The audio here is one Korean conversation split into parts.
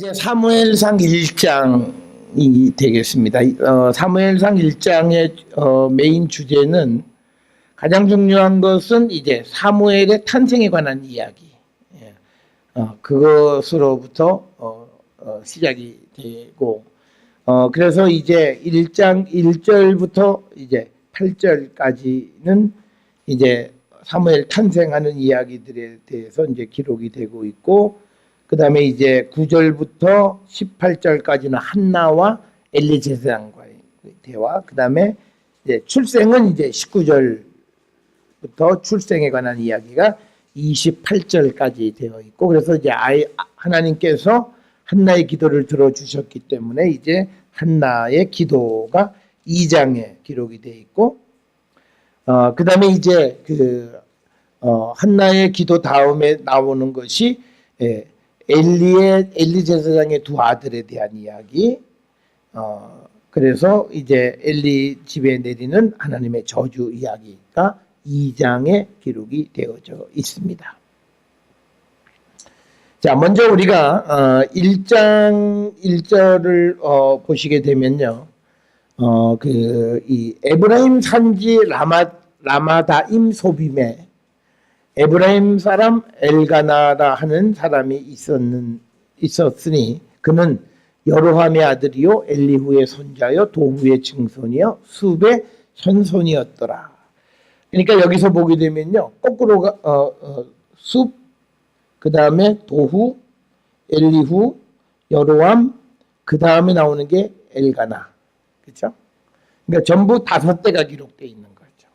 이제 사무엘상 1장이 되겠습니다. 사무엘상 1장의 메인 주제는 가장 중요한 것은 이제 사무엘의 탄생에 관한 이야기. 그것으로부터 시작이 되고, 그래서 이제 1장 1절부터 이제 8절까지는 이제 사무엘 탄생하는 이야기들에 대해서 이제 기록이 되고 있고, 그 다음에 이제 9절부터 18절까지는 한나와 엘리 제사장과의 대화, 그 다음에 이제 출생은 이제 19절부터 출생에 관한 이야기가 28절까지 되어 있고, 그래서 이제 하나님께서 한나의 기도를 들어주셨기 때문에 이제 한나의 기도가 2장에 기록이 되어 있고, 그 다음에 이제 한나의 기도 다음에 나오는 것이 엘리 제사장의 두 아들에 대한 이야기. 그래서 이제 엘리 집에 내리는 하나님의 저주 이야기가 2장에 기록이 되어져 있습니다. 자, 먼저 우리가 1장 1절을 보시게 되면요, 이 에브라임 산지 라마다임 소빔에 에브라임 사람 엘가나라 하는 사람이 있었으니 그는 여로함의 아들이요 엘리후의 손자요 도후의 증손이요 숲의 현손이었더라. 그러니까 여기서 보게 되면요, 거꾸로 숲, 그 다음에 도후, 엘리후, 여로함, 그 다음에 나오는 게 엘가나, 그렇죠? 그러니까 전부 5대가 기록되어 있는 거죠.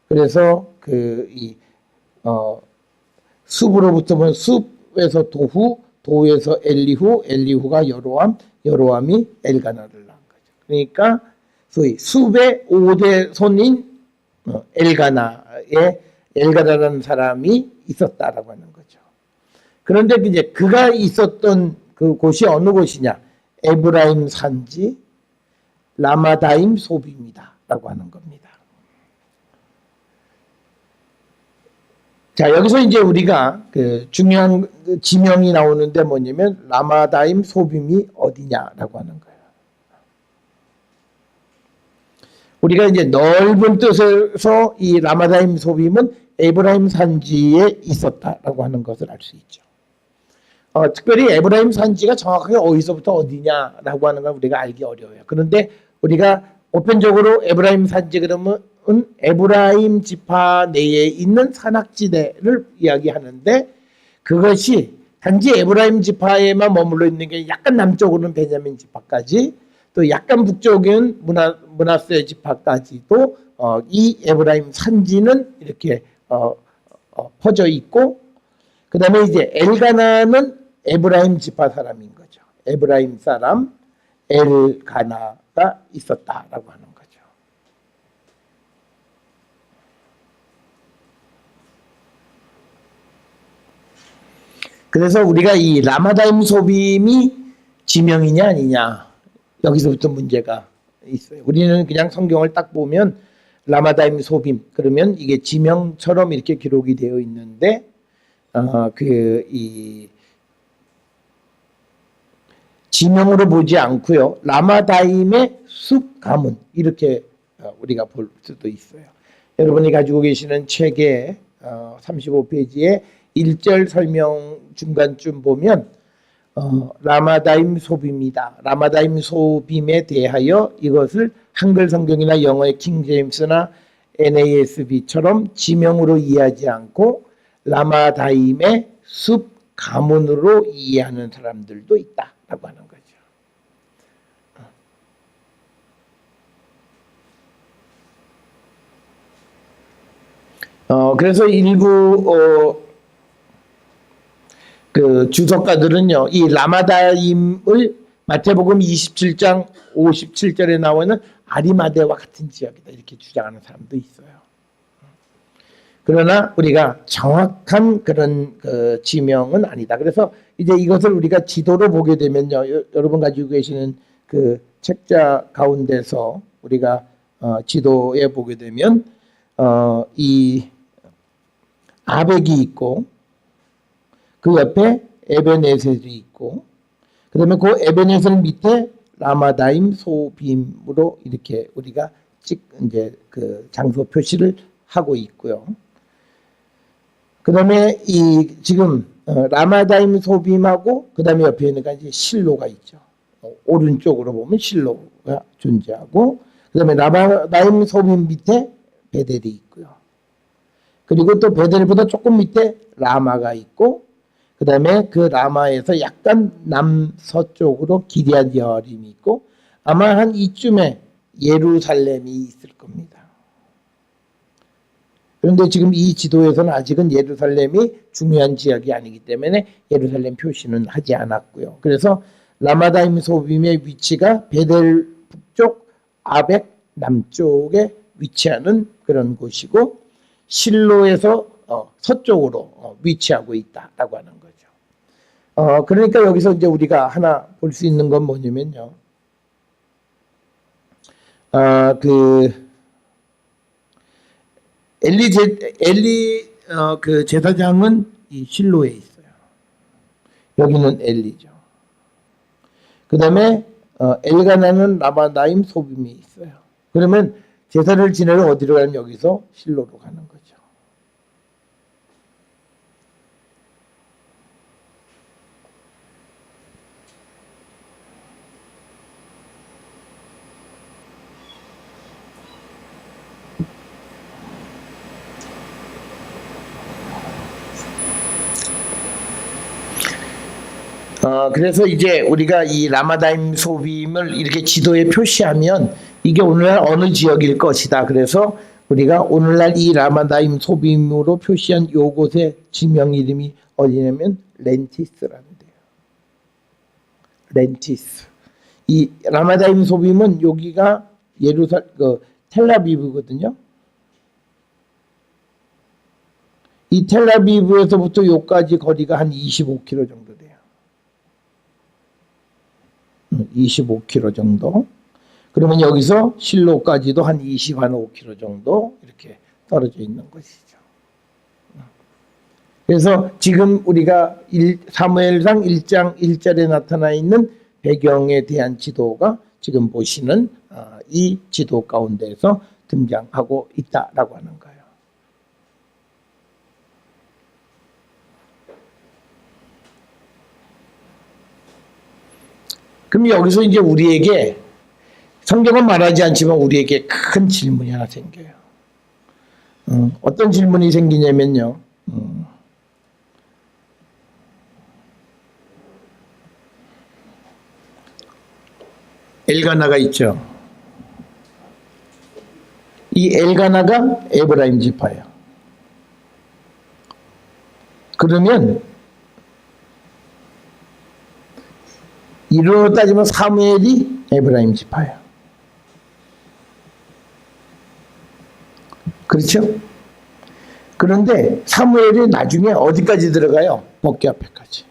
그래서 숲으로부터 보면 숲에서 도후, 도후에서 엘리후, 엘리후가 여로함, 여로함이 엘가나를 낳은 거죠. 그러니까 소위 숲의 5대 손인 엘가나라는 사람이 있었다라고 하는 거죠. 그런데 이제 그가 있었던 그 곳이 어느 곳이냐? 에브라임 산지 라마다임 소비입니다라고 하는 겁니다. 자, 여기서 이제 우리가 중요한 지명이 나오는데 뭐냐면 라마다임 소빔이 어디냐라고 하는 거예요. 우리가 이제 넓은 뜻에서 이 라마다임 소빔은 에브라임 산지에 있었다라고 하는 것을 알 수 있죠. 특별히 에브라임 산지가 정확하게 어디서부터 어디냐라고 하는 걸 우리가 알기 어려워요. 그런데 우리가 보편적으로 에브라임 산지 그러면 에브라임 지파 내에 있는 산악지대를 이야기하는데, 그것이 단지 에브라임 지파에만 머물러 있는 게 약간 남쪽으로는 베냐민 지파까지, 또 약간 북쪽은 므낫세 지파까지도 이 에브라임 산지는 이렇게 퍼져 있고, 그 다음에 이제 엘가나는 에브라임 지파 사람인 거죠. 에브라임 사람 엘가나가 있었다라고 하는 거죠. 그래서 우리가 이 라마다임 소빔이 지명이냐 아니냐, 여기서부터 문제가 있어요. 우리는 그냥 성경을 딱 보면 라마다임 소빔 그러면 이게 지명처럼 이렇게 기록이 되어 있는데, 이 지명으로 보지 않고요, 라마다임의 숲 가문 이렇게 우리가 볼 수도 있어요. 여러분이 가지고 계시는 책의 35페이지에 1절 설명 중간쯤 보면 라마다임 소빔이다. 라마다임 소빔에 대하여 이것을 한글 성경이나 영어의 킹제임스나 NASB처럼 지명으로 이해하지 않고 라마다임의 숲 가문으로 이해하는 사람들도 있다라고 하는 거죠. 그래서 일부 주석가들은요, 이 라마다임을 마태복음 27장 57절에 나오는 아리마대와 같은 지역이다 이렇게 주장하는 사람도 있어요. 그러나 우리가 정확한 그런 지명은 아니다. 그래서 이제 이것을 우리가 지도로 보게 되면요, 여러분 가지고 계시는 그 책자 가운데서 우리가 지도에 보게 되면 이 아벡이 있고, 그 옆에 에베네셀이 있고, 그다음에 그 에벤에셀 밑에 라마다임 소빔으로 이렇게 우리가 이제 그 장소 표시를 하고 있고요. 그다음에 이 지금 라마다임 소빔하고 그다음에 옆에 있는 게 이제 실로가 있죠. 오른쪽으로 보면 실로가 존재하고 그다음에 라마다임 소빔 밑에 베델이 있고요. 그리고 또 베델보다 조금 밑에 라마가 있고 그다음에 그 라마에서 약간 남서쪽으로 기럇 여림이 있고 아마 한 이쯤에 예루살렘이 있을 겁니다. 그런데 지금 이 지도에서는 아직은 예루살렘이 중요한 지역이 아니기 때문에 예루살렘 표시는 하지 않았고요. 그래서 라마다임 소빔의 위치가 베델 북쪽, 아벡 남쪽에 위치하는 그런 곳이고 실로에서 서쪽으로 위치하고 있다라고 하는 거죠. 그러니까 여기서 이제 우리가 하나 볼 수 있는 건 뭐냐면요. 엘리 그 제사장은 이 실로에 있어요. 여기는 엘리죠. 그 다음에 엘가나는 라마다임 소빔이 있어요. 그러면 제사를 지내러 어디로 가면 여기서 실로로 가는 거죠. 그래서 이제 우리가 이 라마다임 소빔을 이렇게 지도에 표시하면 이게 오늘날 어느 지역일 것이다. 그래서 우리가 오늘날 이 라마다임 소빔으로 표시한 요곳의 지명 이름이 어디냐면 렌티스라는데요. 렌티스. 이 라마다임 소빔은 여기가 텔라비브거든요. 이 텔라비브에서부터 여기까지 거리가 한 25km 정도 돼요. 25km 정도. 그러면 여기서 실로까지도 한 25km 정도 이렇게 떨어져 있는 것이죠. 그래서 지금 우리가 사무엘상 1장 1절에 나타나 있는 배경에 대한 지도가 지금 보시는 이 지도 가운데에서 등장하고 있다라고 하는 거예요. 그럼 여기서 이제 우리에게 성경은 말하지 않지만 우리에게 큰 질문이 하나 생겨요. 어떤 질문이 생기냐면요. 엘가나가 있죠. 이 엘가나가 에브라임 지파예요. 그러면 이로 따지면 사무엘이 에브라임 지파예요. 그렇죠? 그런데 사무엘이 나중에 어디까지 들어가요? 법궤 앞에까지.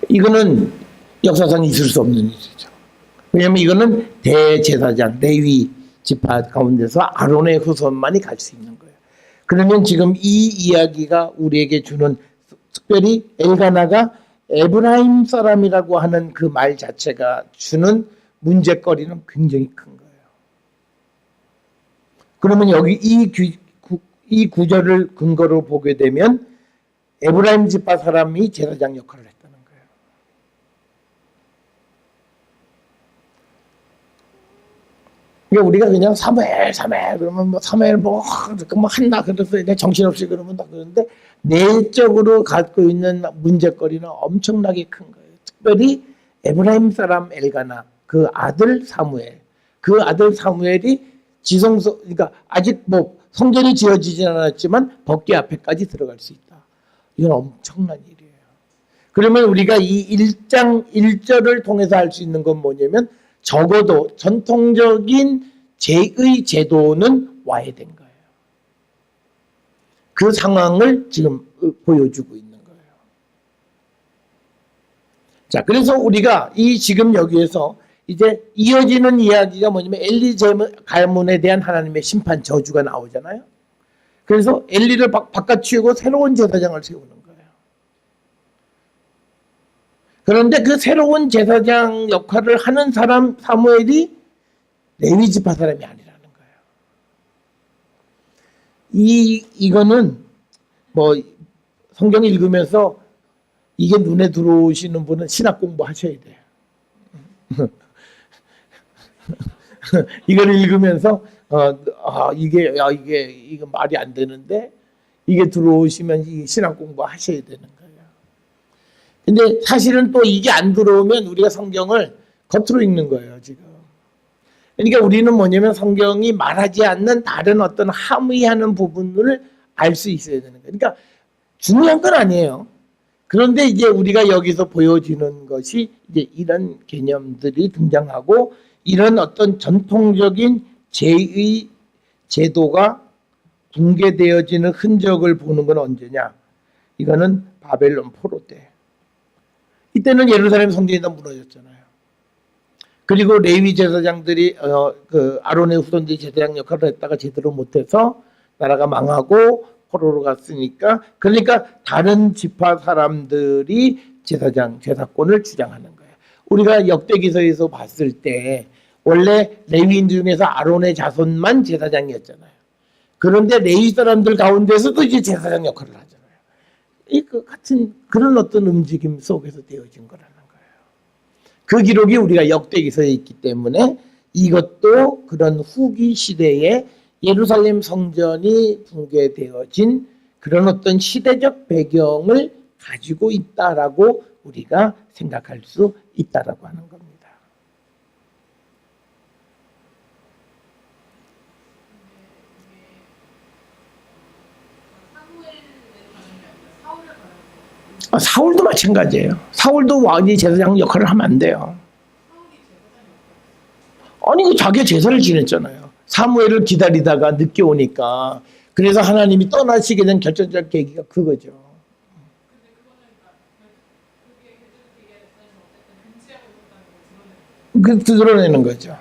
이거는 역사상 있을 수 없는 일이죠. 왜냐하면 이거는 대제사장, 레위 지파 가운데서 아론의 후손만이 갈 수 있는 거예요. 그러면 지금 이 이야기가 우리에게 주는, 특별히 엘가나가 에브라임 사람이라고 하는 그 말 자체가 주는 문제거리는 굉장히 큰 거예요. 그러면 여기 이 구절을 근거로 보게 되면 에브라임 지파 사람이 제사장 역할을 했다는 거예요. 그러니까 우리가 그냥 사무엘 그러면 뭐 사무엘 뭐 한다 그래서 정신없이 그러면 다 그러는데 내적으로 갖고 있는 문제거리는 엄청나게 큰 거예요. 특별히 에브라임 사람 엘가나 그 아들 사무엘이 지성소, 그러니까 아직 뭐 성전이 지어지진 않았지만 법궤 앞에까지 들어갈 수 있다. 이건 엄청난 일이에요. 그러면 우리가 이 1장 1절을 통해서 알 수 있는 건 뭐냐면 적어도 전통적인 제의 제도는 와해된 거예요. 그 상황을 지금 보여주고 있는 거예요. 자, 그래서 우리가 이 지금 여기에서 이제 이어지는 이야기가 뭐냐면 엘리 가문에 대한 하나님의 심판 저주가 나오잖아요. 그래서 엘리를 바꿔치우고 새로운 제사장을 세우는 거예요. 그런데 그 새로운 제사장 역할을 하는 사람 사무엘이 레위 지파 사람이 아니라는 거예요. 이거는 뭐 성경 읽으면서 이게 눈에 들어오시는 분은 신학 공부하셔야 돼요. 이걸 읽으면서 이게 말이 안 되는데 이게 들어오시면 이 신학 공부하셔야 되는 거예요. 근데 사실은 또 이게 안 들어오면 우리가 성경을 겉으로 읽는 거예요, 지금. 그러니까 우리는 뭐냐면 성경이 말하지 않는 다른 어떤 함의하는 부분을 알 수 있어야 되는 거예요. 그러니까 중요한 건 아니에요. 그런데 이제 우리가 여기서 보여지는 것이 이제 이런 개념들이 등장하고 이런 어떤 전통적인 제의 제도가 붕괴되어지는 흔적을 보는 건 언제냐? 이거는 바벨론 포로 때. 이때는 예루살렘 성전이 다 무너졌잖아요. 그리고 레위 제사장들이 그 아론의 후손들이 제사장 역할을 했다가 제대로 못해서 나라가 망하고 포로로 갔으니까 그러니까 다른 지파 사람들이 제사권을 주장하는 거예요. 우리가 역대기서에서 봤을 때 원래 레위인 중에서 아론의 자손만 제사장이었잖아요. 그런데 레위 사람들 가운데서도 이제 제사장 역할을 하잖아요. 그 같은 그런 어떤 움직임 속에서 되어진 거라는 거예요. 그 기록이 우리가 역대기서에 있기 때문에 이것도 그런 후기 시대에 예루살렘 성전이 붕괴되어진 그런 어떤 시대적 배경을 가지고 있다라고 우리가 생각할 수 있다라고 하는 겁니다. 사울도 마찬가지예요. 사울도 왕이 제사장 역할을 하면 안 돼요. 아니 자기가 제사를 지냈잖아요. 사무엘을 기다리다가 늦게 오니까 그래서 하나님이 떠나시게 된 결정적 계기가 그거죠. 그 드러내는 거죠.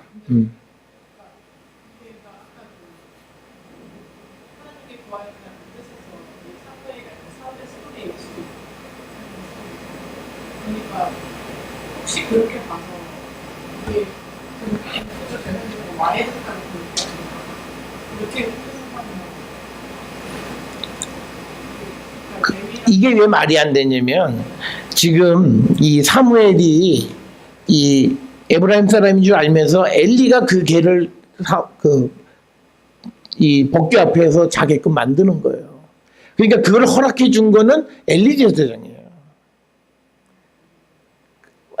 혹시 그렇게 봐서 이게 그렇게 되는 와해됐다는 이렇게 이게 왜 말이 안 되냐면 지금 이 사무엘이 이 에브라임 사람인 줄 알면서 엘리가 그 개를 이 법궤 앞에서 자게끔 만드는 거예요. 그러니까 그걸 허락해 준 거는 엘리 제사장이에요.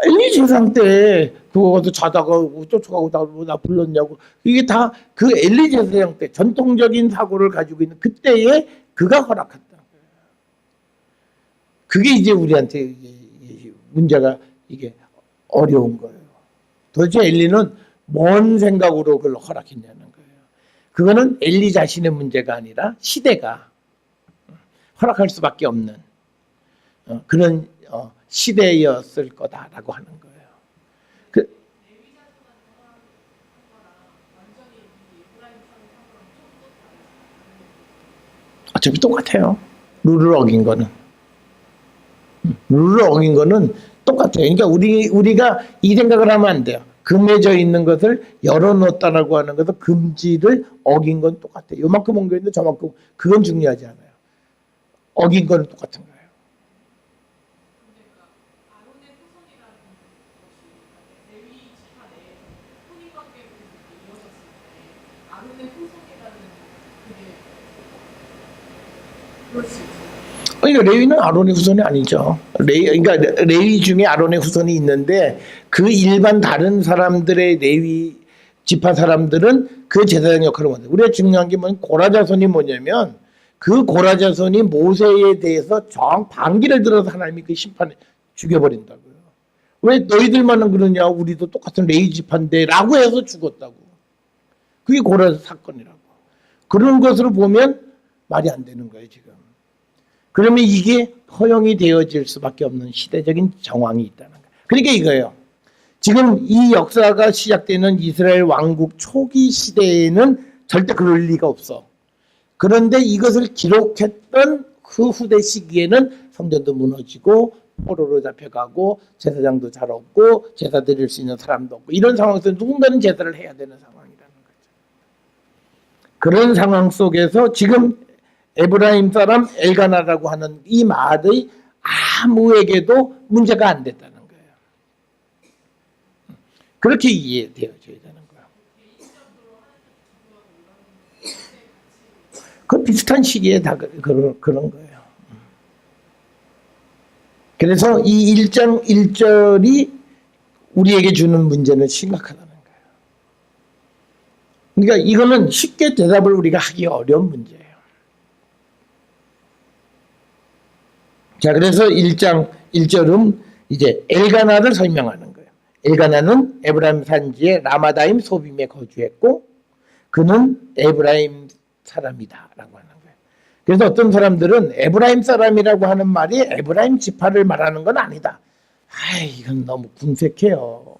엘리 제사장 때 그거도 자다가 쫓아가고 나 불렀냐고 이게 다 그 엘리 제사장 때 전통적인 사고를 가지고 있는 그때에 그가 허락했다. 그게 이제 우리한테 문제가 이게 어려운 거예요. 도대체 엘리는 뭔 생각으로 그걸 허락했냐는 거예요. 그거는 엘리 자신의 문제가 아니라 시대가 허락할 수밖에 없는 그런 시대였을 거다라고 하는 거예요. 어차피 똑같아요. 룰을 어긴 거는. 룰을 어긴 거는 똑같아요. 그러니까 우리가 이 생각을 하면 안 돼요. 금해져 있는 것을 열어놓았다라고 하는 것은 금지를 어긴 건 똑같아요. 요만큼 옮겨있는데 저만큼 그건 중요하지 않아요. 어긴 거는 똑같은 거예요. 그러니까 레위는 아론의 후손이 아니죠. 그러니까 레위 중에 아론의 후손이 있는데 그 일반 다른 사람들의 레위 지파 사람들은 그 제사장 역할을 못해요. 우리가 중요한 게 뭐냐면 고라자손이 뭐냐면 그 고라자손이 모세에 대해서 정 반기를 들어서 하나님이 그 심판에 죽여버린다고요. 왜 너희들만은 그러냐? 우리도 똑같은 레위 지파인데 라고 해서 죽었다고. 그게 고라자 사건이라고. 그런 것으로 보면 말이 안 되는 거예요 지금. 그러면 이게 허용이 되어질 수밖에 없는 시대적인 정황이 있다는 거예요. 그러니까 이거예요. 지금 이 역사가 시작되는 이스라엘 왕국 초기 시대에는 절대 그럴 리가 없어. 그런데 이것을 기록했던 그 후대 시기에는 성전도 무너지고 포로로 잡혀가고 제사장도 잘 없고 제사 드릴 수 있는 사람도 없고 이런 상황에서 누군가는 제사를 해야 되는 상황이라는 거죠. 그런 상황 속에서 지금 에브라임 사람 엘가나라고 하는 이 말의 아무에게도 문제가 안 됐다는 거예요. 그렇게 이해되어져야 되는 거예요. 그 비슷한 시기에 다 그런 거예요. 그래서 이 1장 1절이 우리에게 주는 문제는 심각하다는 거예요. 그러니까 이거는 쉽게 대답을 우리가 하기 어려운 문제예요. 자, 그래서 1장 1절은 이제 엘가나를 설명하는 거예요. 엘가나는 에브라임 산지의 라마다임 소빔에 거주했고 그는 에브라임 사람이다라고 하는 거예요. 그래서 어떤 사람들은 에브라임 사람이라고 하는 말이 에브라임 지파를 말하는 건 아니다. 이건 너무 궁색해요.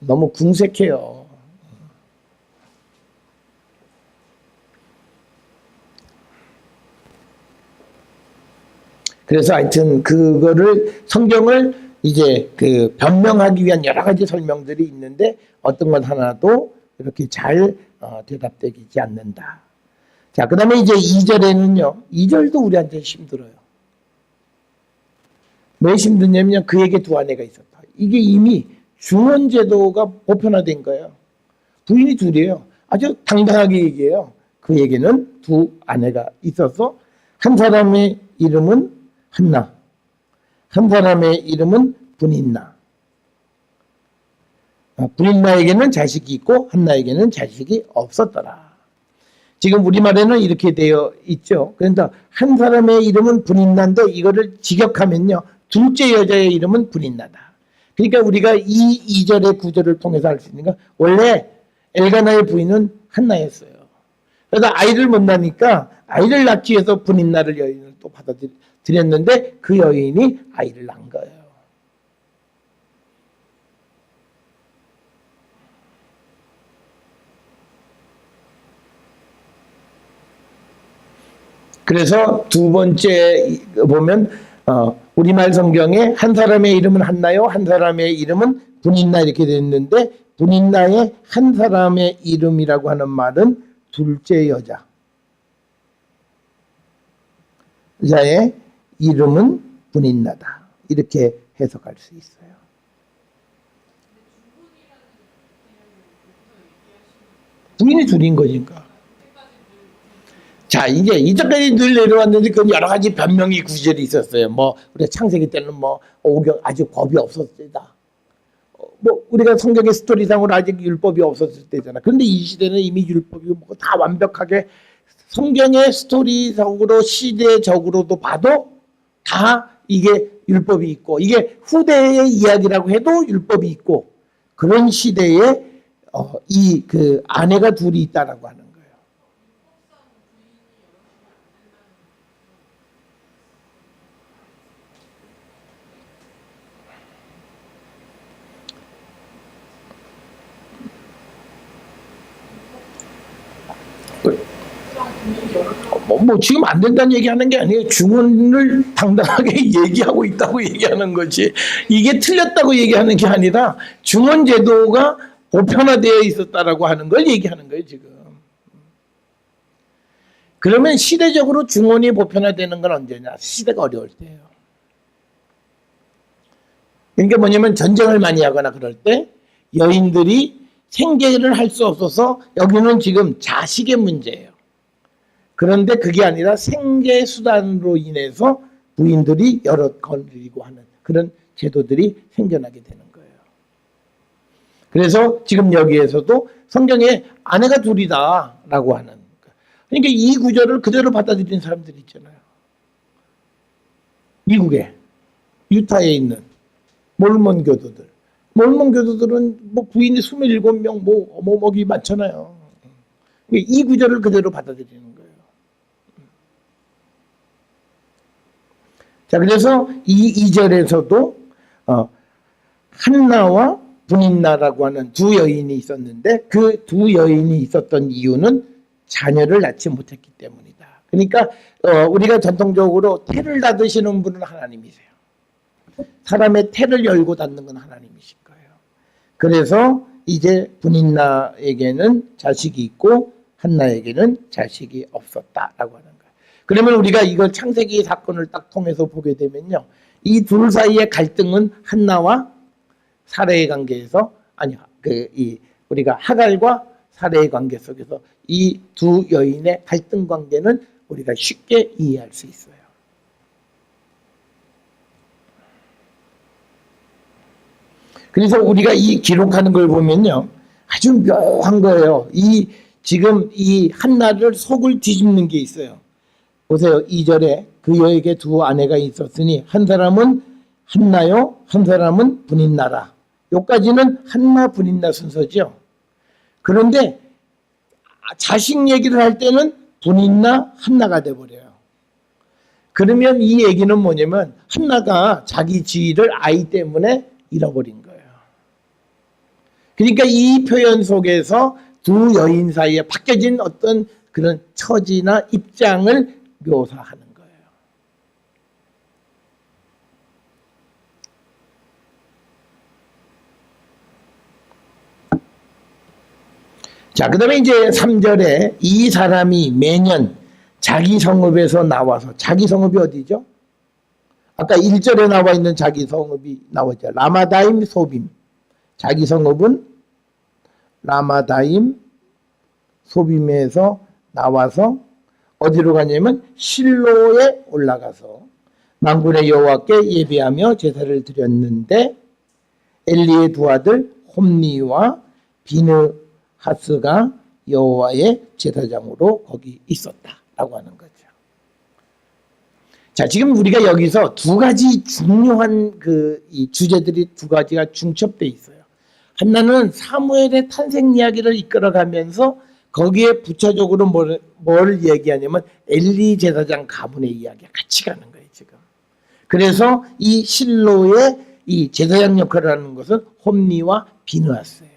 너무 궁색해요. 그래서 하여튼 그거를 성경을 이제 그 변명하기 위한 여러 가지 설명들이 있는데 어떤 건 하나도 이렇게 잘 대답되지 않는다. 자, 그 다음에 이제 2절에는요, 2절도 우리한테 힘들어요. 왜 힘드냐면 그에게 두 아내가 있었다. 이게 이미 중원제도가 보편화된 거예요. 부인이 둘이에요. 아주 당당하게 얘기해요. 그에게는 두 아내가 있어서 한 사람의 이름은 한나, 한 사람의 이름은 분인나. 분인나에게는 자식이 있고 한나에게는 자식이 없었더라. 지금 우리말에는 이렇게 되어 있죠. 그런데 한 사람의 이름은 분인나인데 이거를 직역하면요. 둘째 여자의 이름은 분인나다. 그러니까 우리가 이 2절의 구절을 통해서 알 수 있는 건 원래 엘가나의 부인은 한나였어요. 그래서 아이를 못 낳으니까 아이를 낳기 위해서 분인나를 여인을 또 받아들였는데 그 여인이 아이를 낳은 거예요. 그래서 두 번째 보면 우리말 성경에 한 사람의 이름은 한나요, 한 사람의 이름은 분인나 이렇게 됐는데 분인나의 한 사람의 이름이라고 하는 말은 둘째 여자의 이름은 분인나다. 이렇게 해석할 수 있어요. 부인이 둘인 거니까. 자, 이제 이전까지 늘 내려왔는데 그건 여러 가지 변명이 구절이 있었어요. 뭐 우리가 창세기 때는 뭐 오경 아직 법이 없었다. 뭐 우리가 성경의 스토리상으로 아직 율법이 없었을 때잖아. 그런데 이 시대는 이미 율법이 뭐 다 완벽하게 성경의 스토리적으로 시대적으로도 봐도 다 이게 율법이 있고 이게 후대의 이야기라고 해도 율법이 있고 그런 시대에 이 그 아내가 둘이 있다라고 하는 거예요. 뭐 지금 안 된다는 얘기하는 게 아니에요. 중원을 당당하게 얘기하고 있다고 얘기하는 거지. 이게 틀렸다고 얘기하는 게 아니라 중원 제도가 보편화되어 있었다라고 하는 걸 얘기하는 거예요, 지금. 그러면 시대적으로 중원이 보편화되는 건 언제냐? 시대가 어려울 때예요. 그러니까 뭐냐면 전쟁을 많이 하거나 그럴 때 여인들이 생계를 할 수 없어서 여기는 지금 자식의 문제예요. 그런데 그게 아니라 생계 수단으로 인해서 부인들이 여러 건드리고 하는 그런 제도들이 생겨나게 되는 거예요. 그래서 지금 여기에서도 성경에 아내가 둘이다라고 하는 그러니까 이 구절을 그대로 받아들이는 사람들이 있잖아요. 미국에 유타에 있는 몰몬 교도들. 몰몬 교도들은 뭐 부인이 27명 뭐 어머먹이 많잖아요. 이 구절을 그대로 받아들이는 거예요. 자, 그래서 이 2절에서도 한나와 분인나라고 하는 두 여인이 있었는데 그 두 여인이 있었던 이유는 자녀를 낳지 못했기 때문이다. 그러니까 우리가 전통적으로 태를 닫으시는 분은 하나님이세요. 사람의 태를 열고 닫는 건 하나님이실 거예요. 그래서 이제 분인나에게는 자식이 있고 한나에게는 자식이 없었다라고 하는 거예요. 그러면 우리가 이걸 창세기 사건을 딱 통해서 보게 되면요, 이 둘 사이의 갈등은 한나와 사레의 관계에서 우리가 하갈과 사레의 관계 속에서 이 두 여인의 갈등 관계는 우리가 쉽게 이해할 수 있어요. 그래서 우리가 이 기록하는 걸 보면요, 아주 묘한 거예요. 지금 이 한나를 속을 뒤집는 게 있어요. 보세요. 2절에 그에게 두 아내가 있었으니 한 사람은 한나요, 한 사람은 분인나라. 여기까지는 한나 분인나 순서죠. 그런데 자식 얘기를 할 때는 분인나 한나가 돼버려요. 그러면 이 얘기는 뭐냐면 한나가 자기 지위를 아이 때문에 잃어버린 거예요. 그러니까 이 표현 속에서 두 여인 사이에 바뀌어진 어떤 그런 처지나 입장을 묘사하는 거예요. 자, 그 다음에 이제 3절에 이 사람이 매년 자기 성읍에서 나와서, 자기 성읍이 어디죠? 아까 1절에 나와 있는 자기 성읍이 나오죠. 라마다임 소빔. 자기 성읍은 라마다임 소빔에서 나와서 어디로 가냐면 실로에 올라가서 만군의 여호와께 예배하며 제사를 드렸는데 엘리의 두 아들 홈니와 비느하스가 여호와의 제사장으로 거기 있었다라고 하는 거죠. 자, 지금 우리가 여기서 두 가지 중요한 이 주제들이 두 가지가 중첩돼 있어요. 하나는 사무엘의 탄생 이야기를 이끌어가면서 거기에 부차적으로 뭘 얘기하냐면 엘리 제사장 가문의 이야기가 같이 가는 거예요, 지금. 그래서 이 실로의 이 제사장 역할을 하는 것은 홈니와 비느하스예요.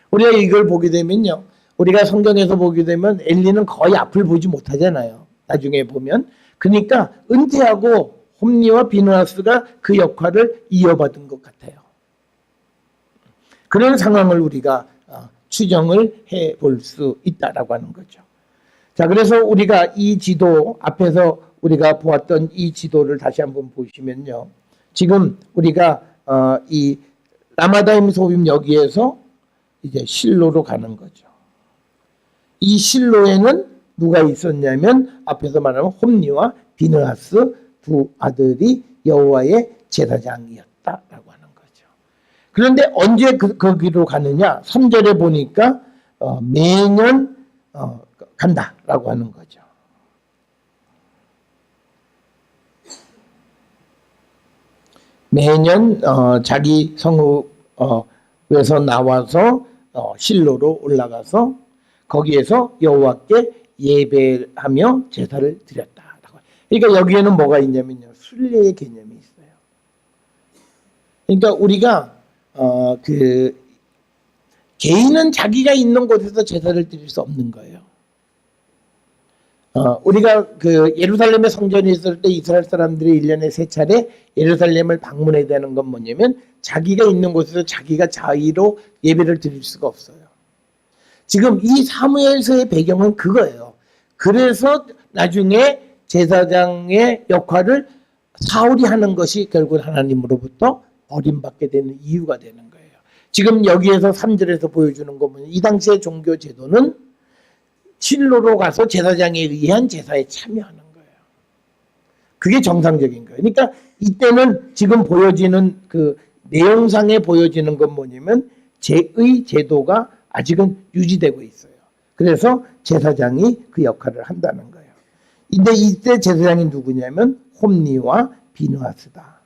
우리가 이걸 보게 되면요, 우리가 성경에서 보게 되면 엘리는 거의 앞을 보지 못하잖아요. 나중에 보면. 그러니까 은퇴하고 홈니와 비느하스가 그 역할을 이어받은 것 같아요. 그런 상황을 우리가 추정을 해볼 수 있다라고 하는 거죠. 자, 그래서 우리가 이 지도 앞에서 우리가 보았던 이 지도를 다시 한번 보시면요, 지금 우리가 이 라마다임 소빔 여기에서 이제 실로로 가는 거죠. 이 실로에는 누가 있었냐면 앞에서 말하면 홈니와 비느하스 두 아들이 여호와의 제사장이었다라고 하는 거죠. 그런데 언제 거기로 가느냐? 3절에 보니까 매년 간다라고 하는 거죠. 매년 자기 성읍에서 나와서 실로로 올라가서 거기에서 여호와께 예배하며 제사를 드렸다라고. 그러니까 여기에는 뭐가 있냐면요, 순례의 개념이 있어요. 그러니까 우리가 개인은 자기가 있는 곳에서 제사를 드릴 수 없는 거예요. 우리가 예루살렘의 성전이 있을 때 이스라엘 사람들이 1년에 3차례 예루살렘을 방문해야 되는 건 뭐냐면 자기가 있는 곳에서 자기가 자의로 예배를 드릴 수가 없어요. 지금 이 사무엘서의 배경은 그거예요. 그래서 나중에 제사장의 역할을 사울이 하는 것이 결국 하나님으로부터 버림받게 되는 이유가 되는 거예요. 지금 여기에서 3절에서 보여주는 거 보면 이 당시의 종교 제도는 실로로 가서 제사장에 의한 제사에 참여하는 거예요. 그게 정상적인 거예요. 그러니까 이때는 지금 보여지는 내용상에 보여지는 건 뭐냐면 제의 제도가 아직은 유지되고 있어요. 그래서 제사장이 그 역할을 한다는 거예요. 근데 이때 제사장이 누구냐면 홈니와 비느하스다.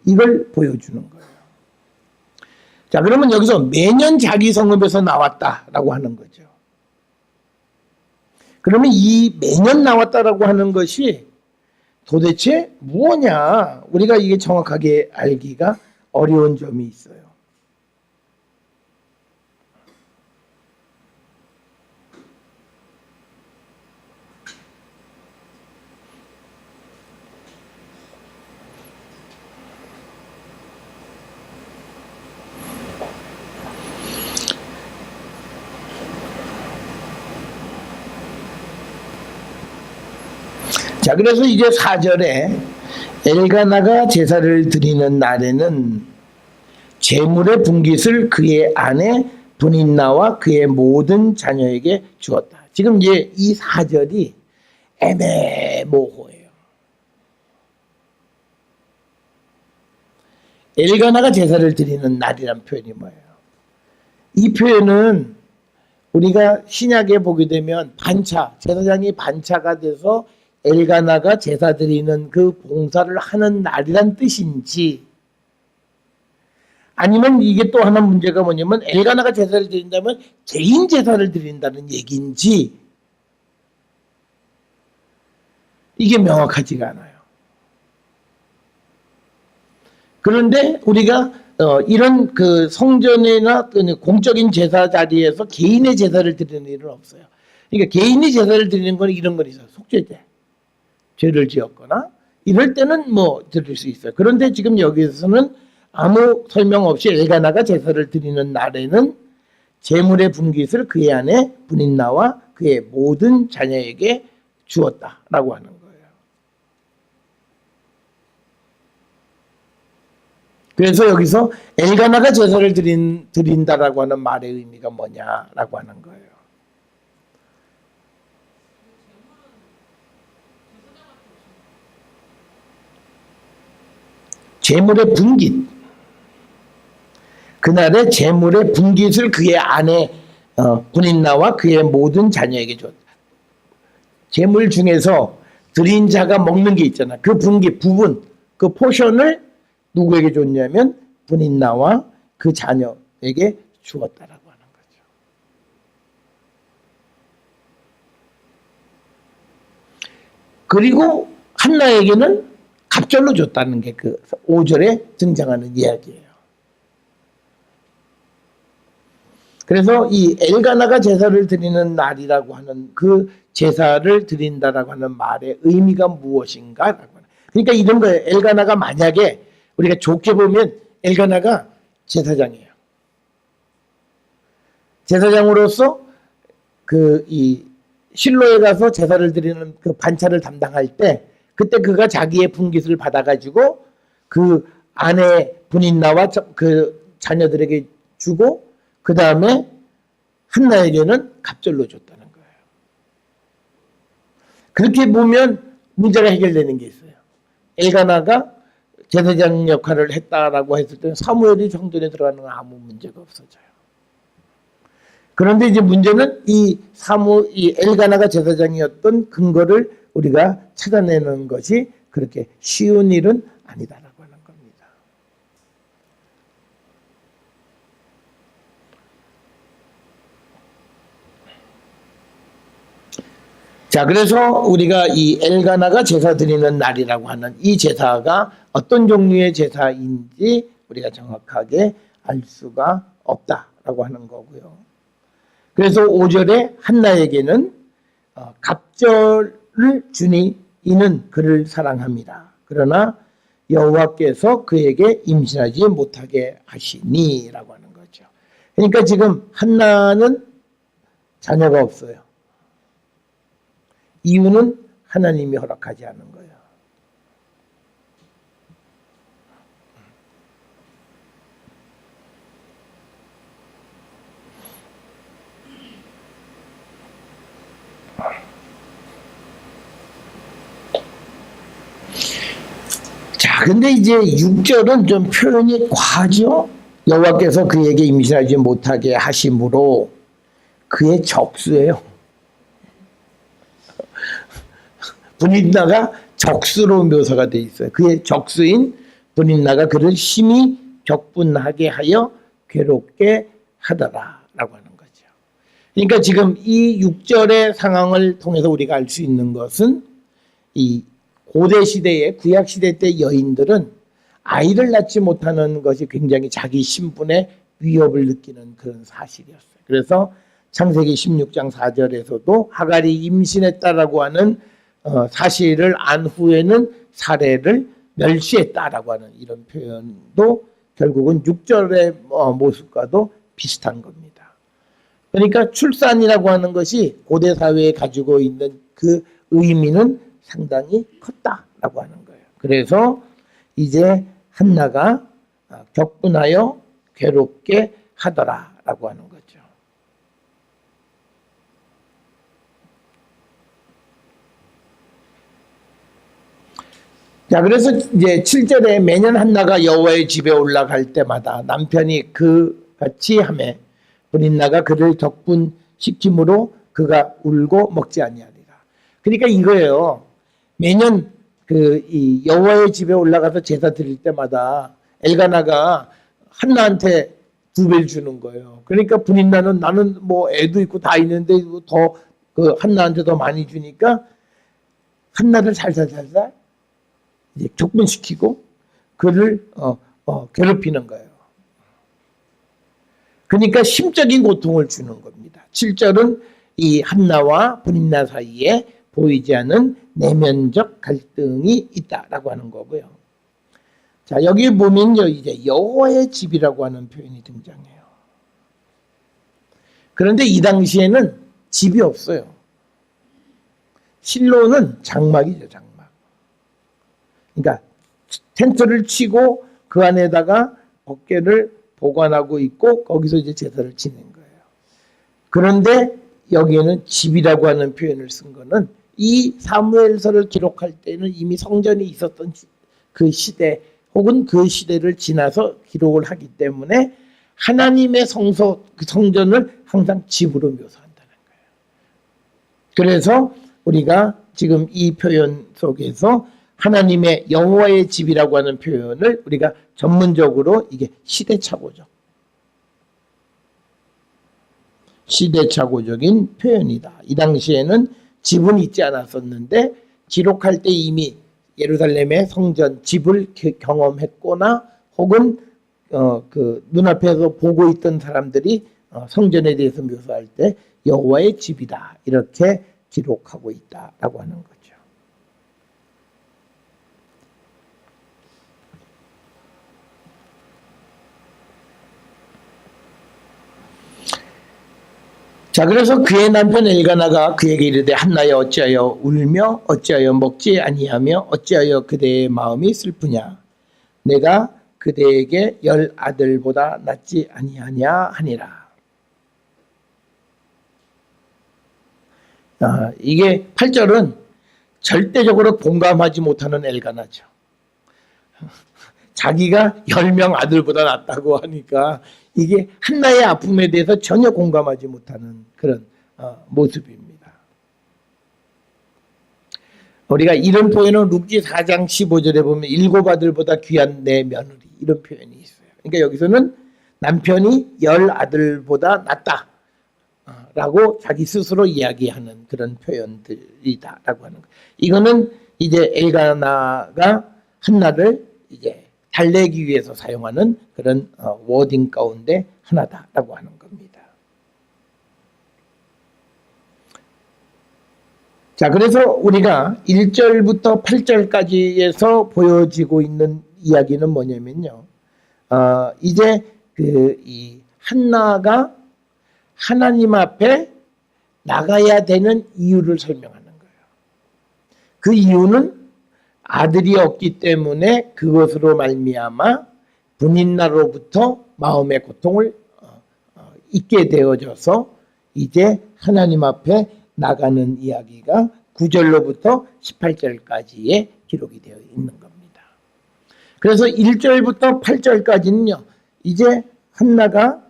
이걸 보여주는 거예요. 자, 그러면 여기서 매년 자기 성읍에서 나왔다라고 하는 거죠. 그러면 이 매년 나왔다라고 하는 것이 도대체 무엇냐? 우리가 이게 정확하게 알기가 어려운 점이 있어요. 자, 그래서 이제 4절에 엘가나가 제사를 드리는 날에는 제물의 분깃을 그의 아내 분인나와 그의 모든 자녀에게 주었다. 지금 이제 이 4절이 애매모호해요. 엘가나가 제사를 드리는 날이란 표현이 뭐예요? 이 표현은 우리가 신약에 보게 되면 반차, 제사장이 반차가 돼서 엘가나가 제사 드리는 그 봉사를 하는 날이란 뜻인지, 아니면 이게 또 하나 문제가 뭐냐면 엘가나가 제사를 드린다면 개인 제사를 드린다는 얘기인지, 이게 명확하지가 않아요. 그런데 우리가 이런 그 성전이나 공적인 제사 자리에서 개인의 제사를 드리는 일은 없어요. 그러니까 개인이 제사를 드리는 건 이런 건 있어요. 속죄제, 죄를 지었거나 이럴 때는 뭐 드릴 수 있어요. 그런데 지금 여기서는 아무 설명 없이 엘가나가 제사를 드리는 날에는 제물의 분깃을 그의 아내 분인나와 그의 모든 자녀에게 주었다라고 하는 거예요. 그래서 여기서 엘가나가 제사를 드린다라고 하는 말의 의미가 뭐냐라고 하는 거예요. 제물의 분깃, 그날의 제물의 분깃을 그의 아내 분인나와 그의 모든 자녀에게 줬다. 제물 중에서 드린 자가 먹는 게 있잖아. 그 분깃 부분, 그 포션을 누구에게 줬냐면 분인나와 그 자녀에게 주었다라고 하는 거죠. 그리고 한나에게는 갑절로 줬다는 게 그 5절에 등장하는 이야기예요. 그래서 이 엘가나가 제사를 드리는 날이라고 하는 그 제사를 드린다라고 하는 말의 의미가 무엇인가라고 하는. 그러니까 이런 거예요. 엘가나가 만약에 우리가 좋게 보면 엘가나가 제사장이에요. 제사장으로서 그 이 실로에 가서 제사를 드리는 그 반차를 담당할 때 그때 그가 자기의 분깃을 받아가지고 그 아내 분인나와 그 자녀들에게 주고 그 다음에 한나에게는 갑절로 줬다는 거예요. 그렇게 보면 문제가 해결되는 게 있어요. 엘가나가 제사장 역할을 했다라고 했을 때는 사무엘이 성전에 들어가는 건 아무 문제가 없어져요. 그런데 이제 문제는 이 엘가나가 제사장이었던 근거를 우리가 찾아내는 것이 그렇게 쉬운 일은 아니다라고 하는 겁니다. 자, 그래서 우리가 이 엘가나가 제사 드리는 날이라고 하는 이 제사가 어떤 종류의 제사인지 우리가 정확하게 알 수가 없다라고 하는 거고요. 그래서 5절에 한나에게는 갑절을 주니 이는 그를 사랑합니다. 그러나 여호와께서 그에게 임신하지 못하게 하시니라고 하는 거죠. 그러니까 지금 한나는 자녀가 없어요. 이유는 하나님이 허락하지 않은 거예요. 자, 근데 이제 6절은 좀 표현이 과하죠? 여호와께서 그에게 임신하지 못하게 하심으로 그의 적수예요. 분인나가 적수로 묘사가 돼 있어요. 그의 적수인 분인나가 그를 심히 격분하게 하여 괴롭게 하더라라고 하는 거죠. 그러니까 지금 이 6절의 상황을 통해서 우리가 알 수 있는 것은 이 고대 시대의 구약 시대 때 여인들은 아이를 낳지 못하는 것이 굉장히 자기 신분의 위협을 느끼는 그런 사실이었어요. 그래서 창세기 16장 4절에서도 하갈이 임신했다라고 하는 사실을 안 후에는 사례를 멸시했다라고 하는 이런 표현도 결국은 6절의 모습과도 비슷한 겁니다. 그러니까 출산이라고 하는 것이 고대 사회에 가지고 있는 그 의미는 상당히 컸다라고 하는 거예요. 그래서 이제 한나가 격분하여 괴롭게 하더라라고 하는 거죠. 자, 그래서 이제 7절에 매년 한나가 여호와의 집에 올라갈 때마다 남편이 그 같이 하매 브린나가 그를 격분시킴으로 그가 울고 먹지 아니하리라. 그러니까 이거예요. 매년 이 여호와의 집에 올라가서 제사 드릴 때마다 엘가나가 한나한테 2배를 주는 거예요. 그러니까 브린나는 나는 뭐 애도 있고 다 있는데 더 그 한나한테 더 많이 주니까 한나를 살살살살 이제 격분시키고 그를 괴롭히는 거예요. 그러니까 심적인 고통을 주는 겁니다. 7절은 이 한나와 브린나 사이에 보이지 않는 내면적 갈등이 있다라고 하는 거고요. 자, 여기 보면요, 이제 여호와의 집이라고 하는 표현이 등장해요. 그런데 이 당시에는 집이 없어요. 실로는 장막이죠, 장막. 그러니까 텐트를 치고 그 안에다가 법궤를 보관하고 있고 거기서 이제 제사를 지낸 거예요. 그런데 여기에는 집이라고 하는 표현을 쓴 거는 이 사무엘서를 기록할 때는 이미 성전이 있었던 그 시대 혹은 그 시대를 지나서 기록을 하기 때문에 하나님의 성소, 그 성전을 항상 집으로 묘사한다는 거예요. 그래서 우리가 지금 이 표현 속에서 하나님의 여호와의 집이라고 하는 표현을 우리가 전문적으로 이게 시대착오죠. 시대착오적인 표현이다. 이 당시에는 집은 있지 않았었는데 기록할 때 이미 예루살렘의 성전 집을 경험했거나 혹은 그 눈앞에서 보고 있던 사람들이 성전에 대해서 묘사할 때 여호와의 집이다 이렇게 기록하고 있다라고 하는 거죠. 자, 그래서 그의 남편 엘가나가 그에게 이르되 한나여 어찌하여 울며 어찌하여 먹지 아니하며 어찌하여 그대의 마음이 슬프냐 내가 그대에게 10 아들보다 낫지 아니하냐 하니라. 이게 8절은 절대적으로 공감하지 못하는 엘가나죠. 자기가 10명 아들보다 낫다고 하니까 이게 한나의 아픔에 대해서 전혀 공감하지 못하는 그런 모습입니다. 우리가 이런 표현은 룻기 4장 15절에 보면 7 아들보다 귀한 내 며느리 이런 표현이 있어요. 그러니까 여기서는 남편이 10 아들보다 낫다 라고 자기 스스로 이야기하는 그런 표현들이다라고 하는 거예요. 이거는 이제 엘가나가 한나를 이제 달래기 위해서 사용하는 그런 워딩 가운데 하나다라고 하는 겁니다. 자, 그래서 우리가 1절부터 8절까지에서 보여지고 있는 이야기는 뭐냐면요. 이제 이 한나가 하나님 앞에 나가야 되는 이유를 설명하는 거예요. 그 이유는 아들이 없기 때문에 그것으로 말미암아 분인나로부터 마음의 고통을 잊게 되어져서 이제 하나님 앞에 나가는 이야기가 9절로부터 18절까지에 기록이 되어 있는 겁니다. 그래서 1절부터 8절까지는요. 이제 한나가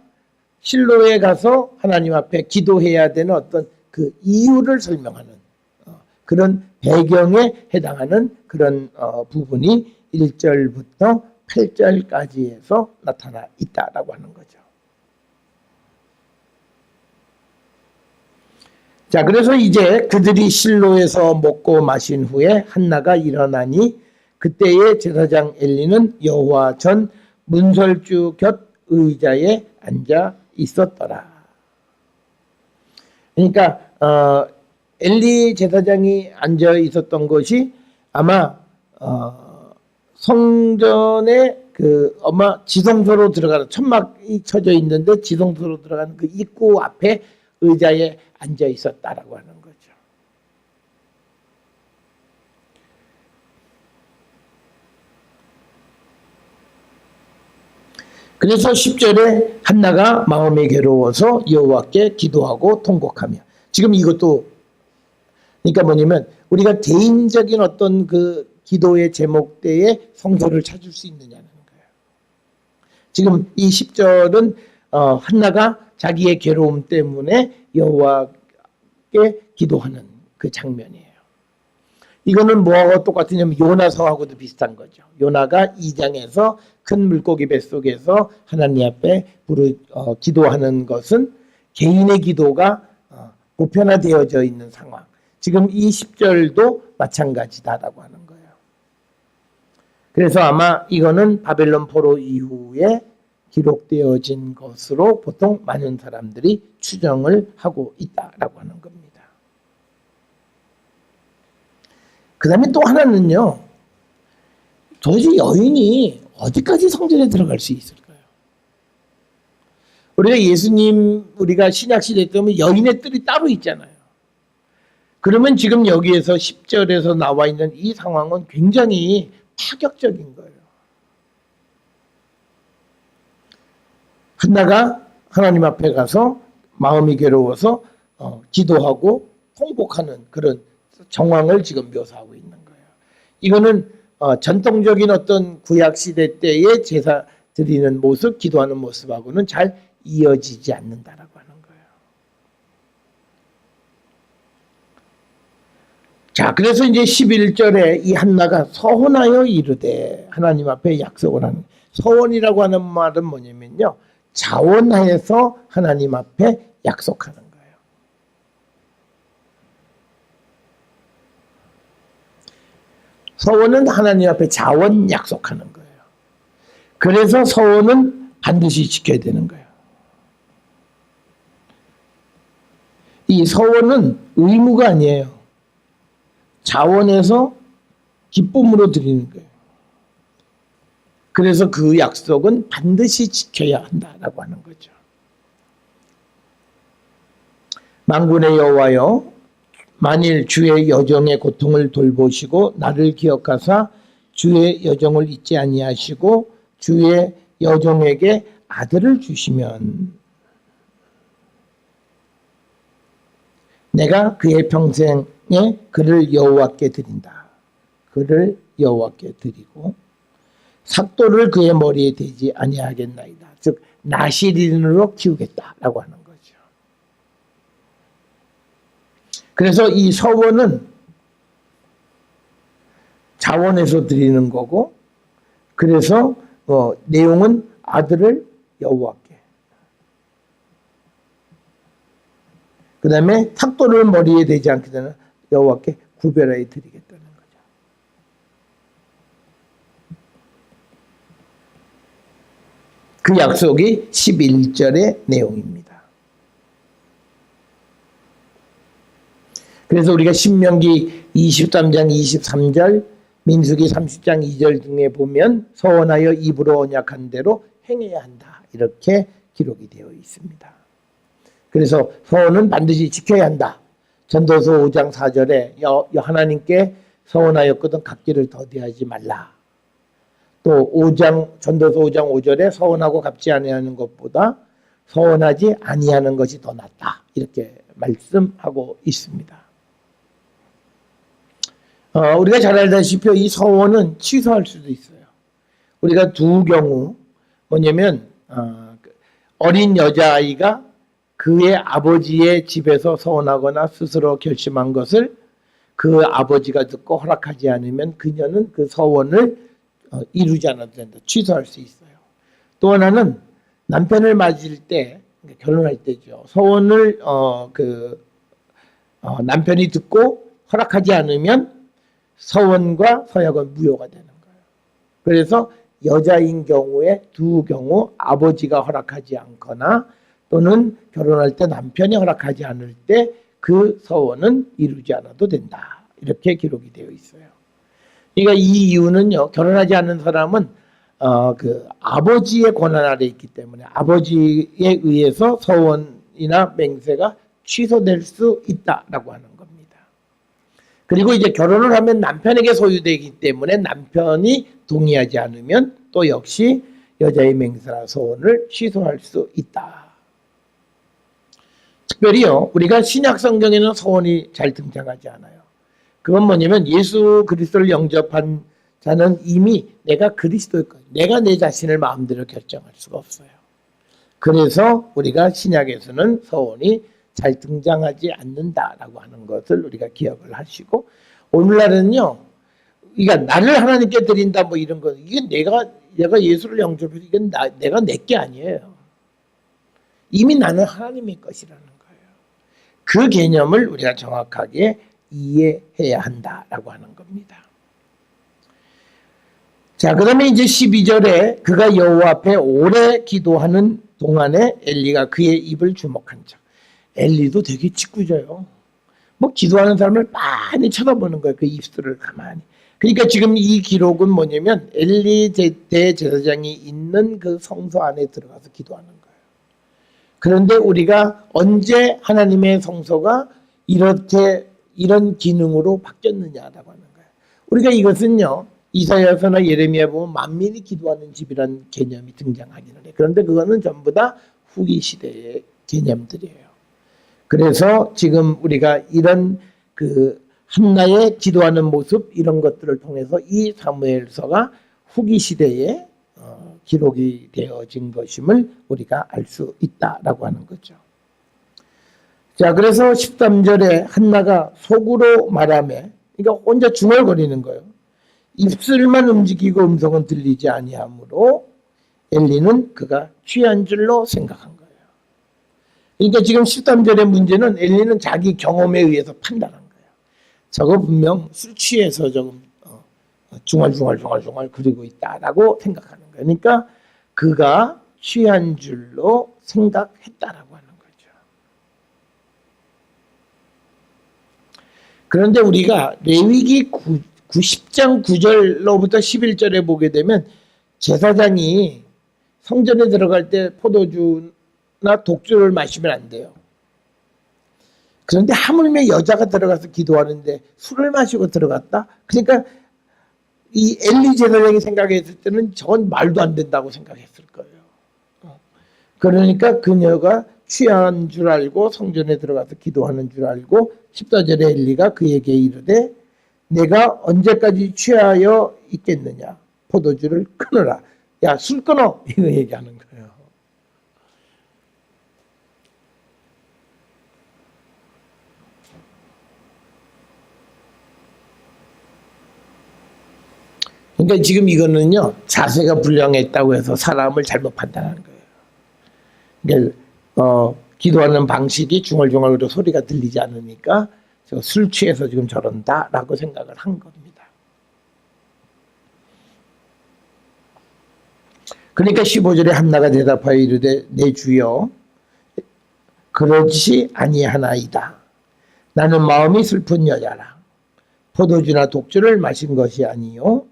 실로에 가서 하나님 앞에 기도해야 되는 어떤 그 이유를 설명하는 그런 배경에 해당하는 그런 부분이 1절부터 8절까지에서 나타나 있다라고 하는 거죠. 자, 그래서 이제 그들이 실로에서 먹고 마신 후에 한나가 일어나니 그때의 제사장 엘리는 여호와 전 문설주 곁 의자에 앉아 있었더라. 그러니까 엘리 제사장이 앉아 있었던 것이 아마 성전에 아마 지성소로 들어가는 천막이 쳐져 있는데 지성소로 들어가는 그 입구 앞에 의자에 앉아 있었다라고 하는 거죠. 그래서 10절에 한나가 마음이 괴로워서 여호와께 기도하고 통곡하며. 지금 이것도 그러니까 뭐냐면 우리가 개인적인 어떤 그 기도의 제목대에 성소를 찾을 수 있느냐는 거예요. 지금 이 10절은 한나가 자기의 괴로움 때문에 여호와께 기도하는 그 장면이에요. 이거는 뭐하고 똑같으냐면 요나서하고도 비슷한 거죠. 요나가 2장에서 큰 물고기 뱃속에서 하나님 앞에 기도하는 것은 개인의 기도가 보편화되어져 있는 상황. 지금 이 10절도 마찬가지다라고 하는 거예요. 그래서 아마 이거는 바벨론 포로 이후에 기록되어진 것으로 보통 많은 사람들이 추정을 하고 있다라고 하는 겁니다. 그 다음에 또 하나는요, 도대체 여인이 어디까지 성전에 들어갈 수 있을까요? 우리가 신약시대 때문에 여인의 뜰이 따로 있잖아요. 그러면 지금 여기에서 10절에서 나와 있는 이 상황은 굉장히 파격적인 거예요. 한나가 하나님 앞에 가서 마음이 괴로워서 기도하고 통곡하는 그런 정황을 지금 묘사하고 있는 거예요. 이거는 전통적인 어떤 구약시대 때의 제사 드리는 모습, 기도하는 모습하고는 잘 이어지지 않는다라고 하는 거예요. 자, 그래서 이제 11절에 이 한나가 서원하여 이르되 하나님 앞에 약속을 하는, 서원이라고 하는 말은 뭐냐면요, 자원하여서 하나님 앞에 약속하는 거예요. 서원은 하나님 앞에 자원 약속하는 거예요. 그래서 서원은 반드시 지켜야 되는 거예요. 이 서원은 의무가 아니에요. 자원에서 기쁨으로 드리는 거예요. 그래서 그 약속은 반드시 지켜야 한다라고 하는 거죠. 만군의 여호와여, 만일 주의 여종의 고통을 돌보시고 나를 기억하사 주의 여종을 잊지 아니하시고 주의 여종에게 아들을 주시면 내가 그의 평생에 그를 여호와께 드린다. 그를 여호와께 드리고 삭도를 그의 머리에 대지 아니하겠나이다. 즉 나시린으로 키우겠다라고 하는 거죠. 그래서 이 서원은 자원에서 드리는 거고, 그래서 내용은 아들을 여호와께, 그 다음에 삭도를 머리에 대지 않게 되는 여호와께 구별하여 드리겠다는 거죠. 그 약속이 11절의 내용입니다. 그래서 우리가 신명기 23장 23절, 민수기 30장 2절 등에 보면 서원하여 입으로 언약한 대로 행해야 한다, 이렇게 기록이 되어 있습니다. 그래서 서원은 반드시 지켜야 한다. 전도서 5장 4절에 하나님께 서원하였거든 갚기를 더디하지 말라. 또 전도서 5장 5절에 서원하고 갚지 아니하는 것보다 서원하지 아니하는 것이 더 낫다, 이렇게 말씀하고 있습니다. 우리가 잘 알다시피 이 서원은 취소할 수도 있어요. 우리가 두 경우, 뭐냐면 어린 여자아이가 그의 아버지의 집에서 서원하거나 스스로 결심한 것을 그 아버지가 듣고 허락하지 않으면 그녀는 그 서원을 이루지 않아도 된다. 취소할 수 있어요. 또 하나는 남편을 맞을 때, 결혼할 때죠. 서원을 남편이 듣고 허락하지 않으면 서원과 서약은 무효가 되는 거예요. 그래서 여자인 경우에 두 경우, 아버지가 허락하지 않거나 또는 결혼할 때 남편이 허락하지 않을 때 그 서원은 이루지 않아도 된다, 이렇게 기록이 되어 있어요. 그러니까 이 이유는요, 결혼하지 않는 사람은 그 아버지의 권한 아래 있기 때문에 아버지에 의해서 서원이나 맹세가 취소될 수 있다라고 하는 겁니다. 그리고 이제 결혼을 하면 남편에게 소유되기 때문에 남편이 동의하지 않으면 또 역시 여자의 맹세나 소원을 취소할 수 있다. 특별히요, 우리가 신약 성경에는 소원이 잘 등장하지 않아요. 그건 뭐냐면 예수 그리스도를 영접한 자는 이미 내가 그리스도일 거예요. 내가 내 자신을 마음대로 결정할 수가 없어요. 그래서 우리가 신약에서는 소원이 잘 등장하지 않는다라고 하는 것을 우리가 기억을 하시고, 오늘날은요, 그러니까 나를 하나님께 드린다 뭐 이런 거, 이게 내가 예수를 영접해서 이건 내가 내 게 아니에요. 이미 나는 하나님의 것이라는 거예요. 그 개념을 우리가 정확하게 이해해야 한다라고 하는 겁니다. 자, 그 다음에 이제 12절에 그가 여호와 앞에 오래 기도하는 동안에 엘리가 그의 입을 주목한 자. 엘리도 되게 짓궂어요. 뭐 기도하는 사람을 많이 쳐다보는 거예요. 그 입술을 가만히. 그러니까 지금 이 기록은 뭐냐면 엘리 대제사장이 있는 그 성소 안에 들어가서 기도하는 거예요. 그런데 우리가 언제 하나님의 성소가 이런 기능으로 바뀌었느냐라고 하는 거예요. 우리가 이것은요, 이사야서나 예레미야 보면 만민이 기도하는 집이라는 개념이 등장하기는 해요. 그런데 그거는 전부 다 후기 시대의 개념들이에요. 그래서 지금 우리가 이런 그 한나의 기도하는 모습 이런 것들을 통해서 이 사무엘서가 후기 시대에 기록이 되어진 것임을 우리가 알 수 있다라고 하는 거죠. 자, 그래서 13절에 한나가 속으로 말하며, 그러니까 혼자 중얼거리는 거예요. 입술만 움직이고 음성은 들리지 아니하므로 엘리는 그가 취한 줄로 생각한 거예요. 그러니까 지금 13절의 문제는 엘리는 자기 경험에 의해서 판단한 거예요. 저거 분명 술 취해서 조금 중얼중얼 그리고 있다라고 생각하는 거예요. 그러니까 그가 취한 줄로 생각했다라고 하는 거죠. 그런데 우리가 레위기 10장 9절로부터 11절에 보게 되면 제사장이 성전에 들어갈 때 포도주나 독주를 마시면 안 돼요. 그런데 하물며 여자가 들어가서 기도하는데 술을 마시고 들어갔다? 그러니까 이 엘리 제사장이 생각했을 때는 저건 말도 안 된다고 생각했을 거예요. 그러니까 그녀가 취한 줄 알고 성전에 들어가서 기도하는 줄 알고 14절에 엘리가 그에게 이르되 내가 언제까지 취하여 있겠느냐? 포도주를 끊어라. 야, 술 끊어. 이거 얘기하는 거예요. 그러니까 지금 이거는요, 자세가 불량했다고 해서 사람을 잘못 판단하는 거예요. 그러니까 기도하는 방식이 중얼중얼 소리가 들리지 않으니까 술 취해서 지금 저런다라고 생각을 한 겁니다. 그러니까 15절에 한나가 대답하여 이르되 내 주여 그렇지 아니하나이다. 나는 마음이 슬픈 여자라. 포도주나 독주를 마신 것이 아니요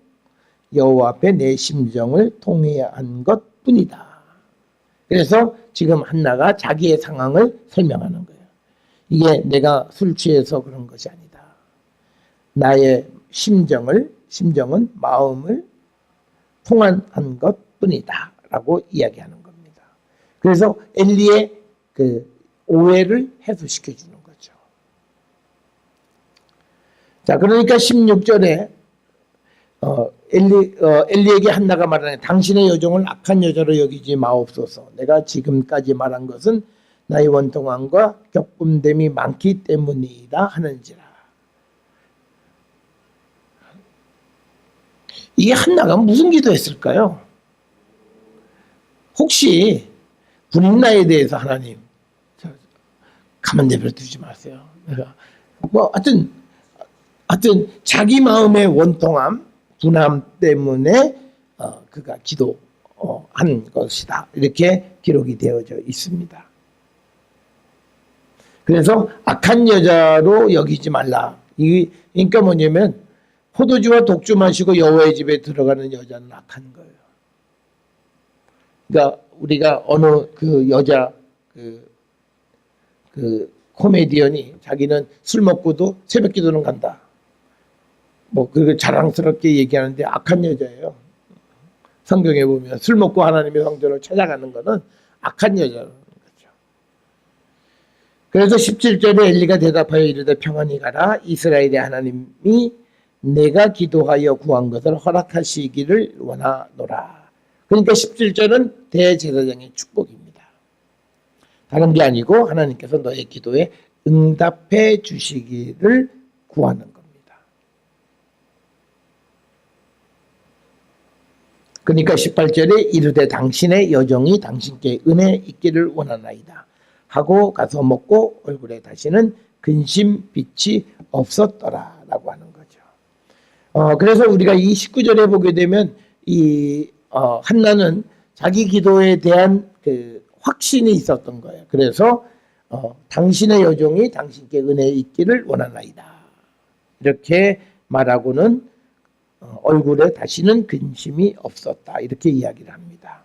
여호와 앞에 내 심정을 통회한 것뿐이다. 그래서 지금 한나가 자기의 상황을 설명하는 거예요. 이게 내가 술 취해서 그런 것이 아니다. 나의 심정은 마음을 통한 것뿐이다. 라고 이야기하는 겁니다. 그래서 엘리의 그 오해를 해소시켜 주는 거죠. 자, 그러니까 16절에 엘리에게 한나가 말하는 당신의 여종을 악한 여자로 여기지 마옵소서. 내가 지금까지 말한 것은 나의 원통함과 격분됨이 많기 때문이다 하는지라. 이게 한나가 무슨 기도했을까요? 혹시 분인나에 대해서 하나님 가만 내버려 두지 마세요. 뭐 하여튼 자기 마음의 원통함, 분함 때문에 그가 기도한 것이다. 이렇게 기록이 되어져 있습니다. 그래서 악한 여자로 여기지 말라. 그러니까 뭐냐면 포도주와 독주 마시고 여호와의 집에 들어가는 여자는 악한 거예요. 그러니까 우리가 어느 그 여자 그 코미디언이 자기는 술 먹고도 새벽 기도는 간다. 뭐 그걸 자랑스럽게 얘기하는데 악한 여자예요. 성경에 보면 술 먹고 하나님의 성전을 찾아가는 것은 악한 여자라는 거죠. 그래서 17절에 엘리가 대답하여 이르되 평안히 가라. 이스라엘의 하나님이 내가 기도하여 구한 것을 허락하시기를 원하노라. 그러니까 17절은 대제사장의 축복입니다. 다른 게 아니고 하나님께서 너의 기도에 응답해 주시기를 구하는 겁니다. 그러니까 18절에 이르되 당신의 여종이 당신께 은혜 있기를 원하나이다 하고 가서 먹고 얼굴에 다시는 근심 빛이 없었더라 라고 하는 거죠. 그래서 우리가 이 19절에 보게 되면 이 한나는 자기 기도에 대한 그 확신이 있었던 거예요. 그래서 당신의 여종이 당신께 은혜 있기를 원하나이다 이렇게 말하고는 얼굴에 다시는 근심이 없었다 이렇게 이야기를 합니다.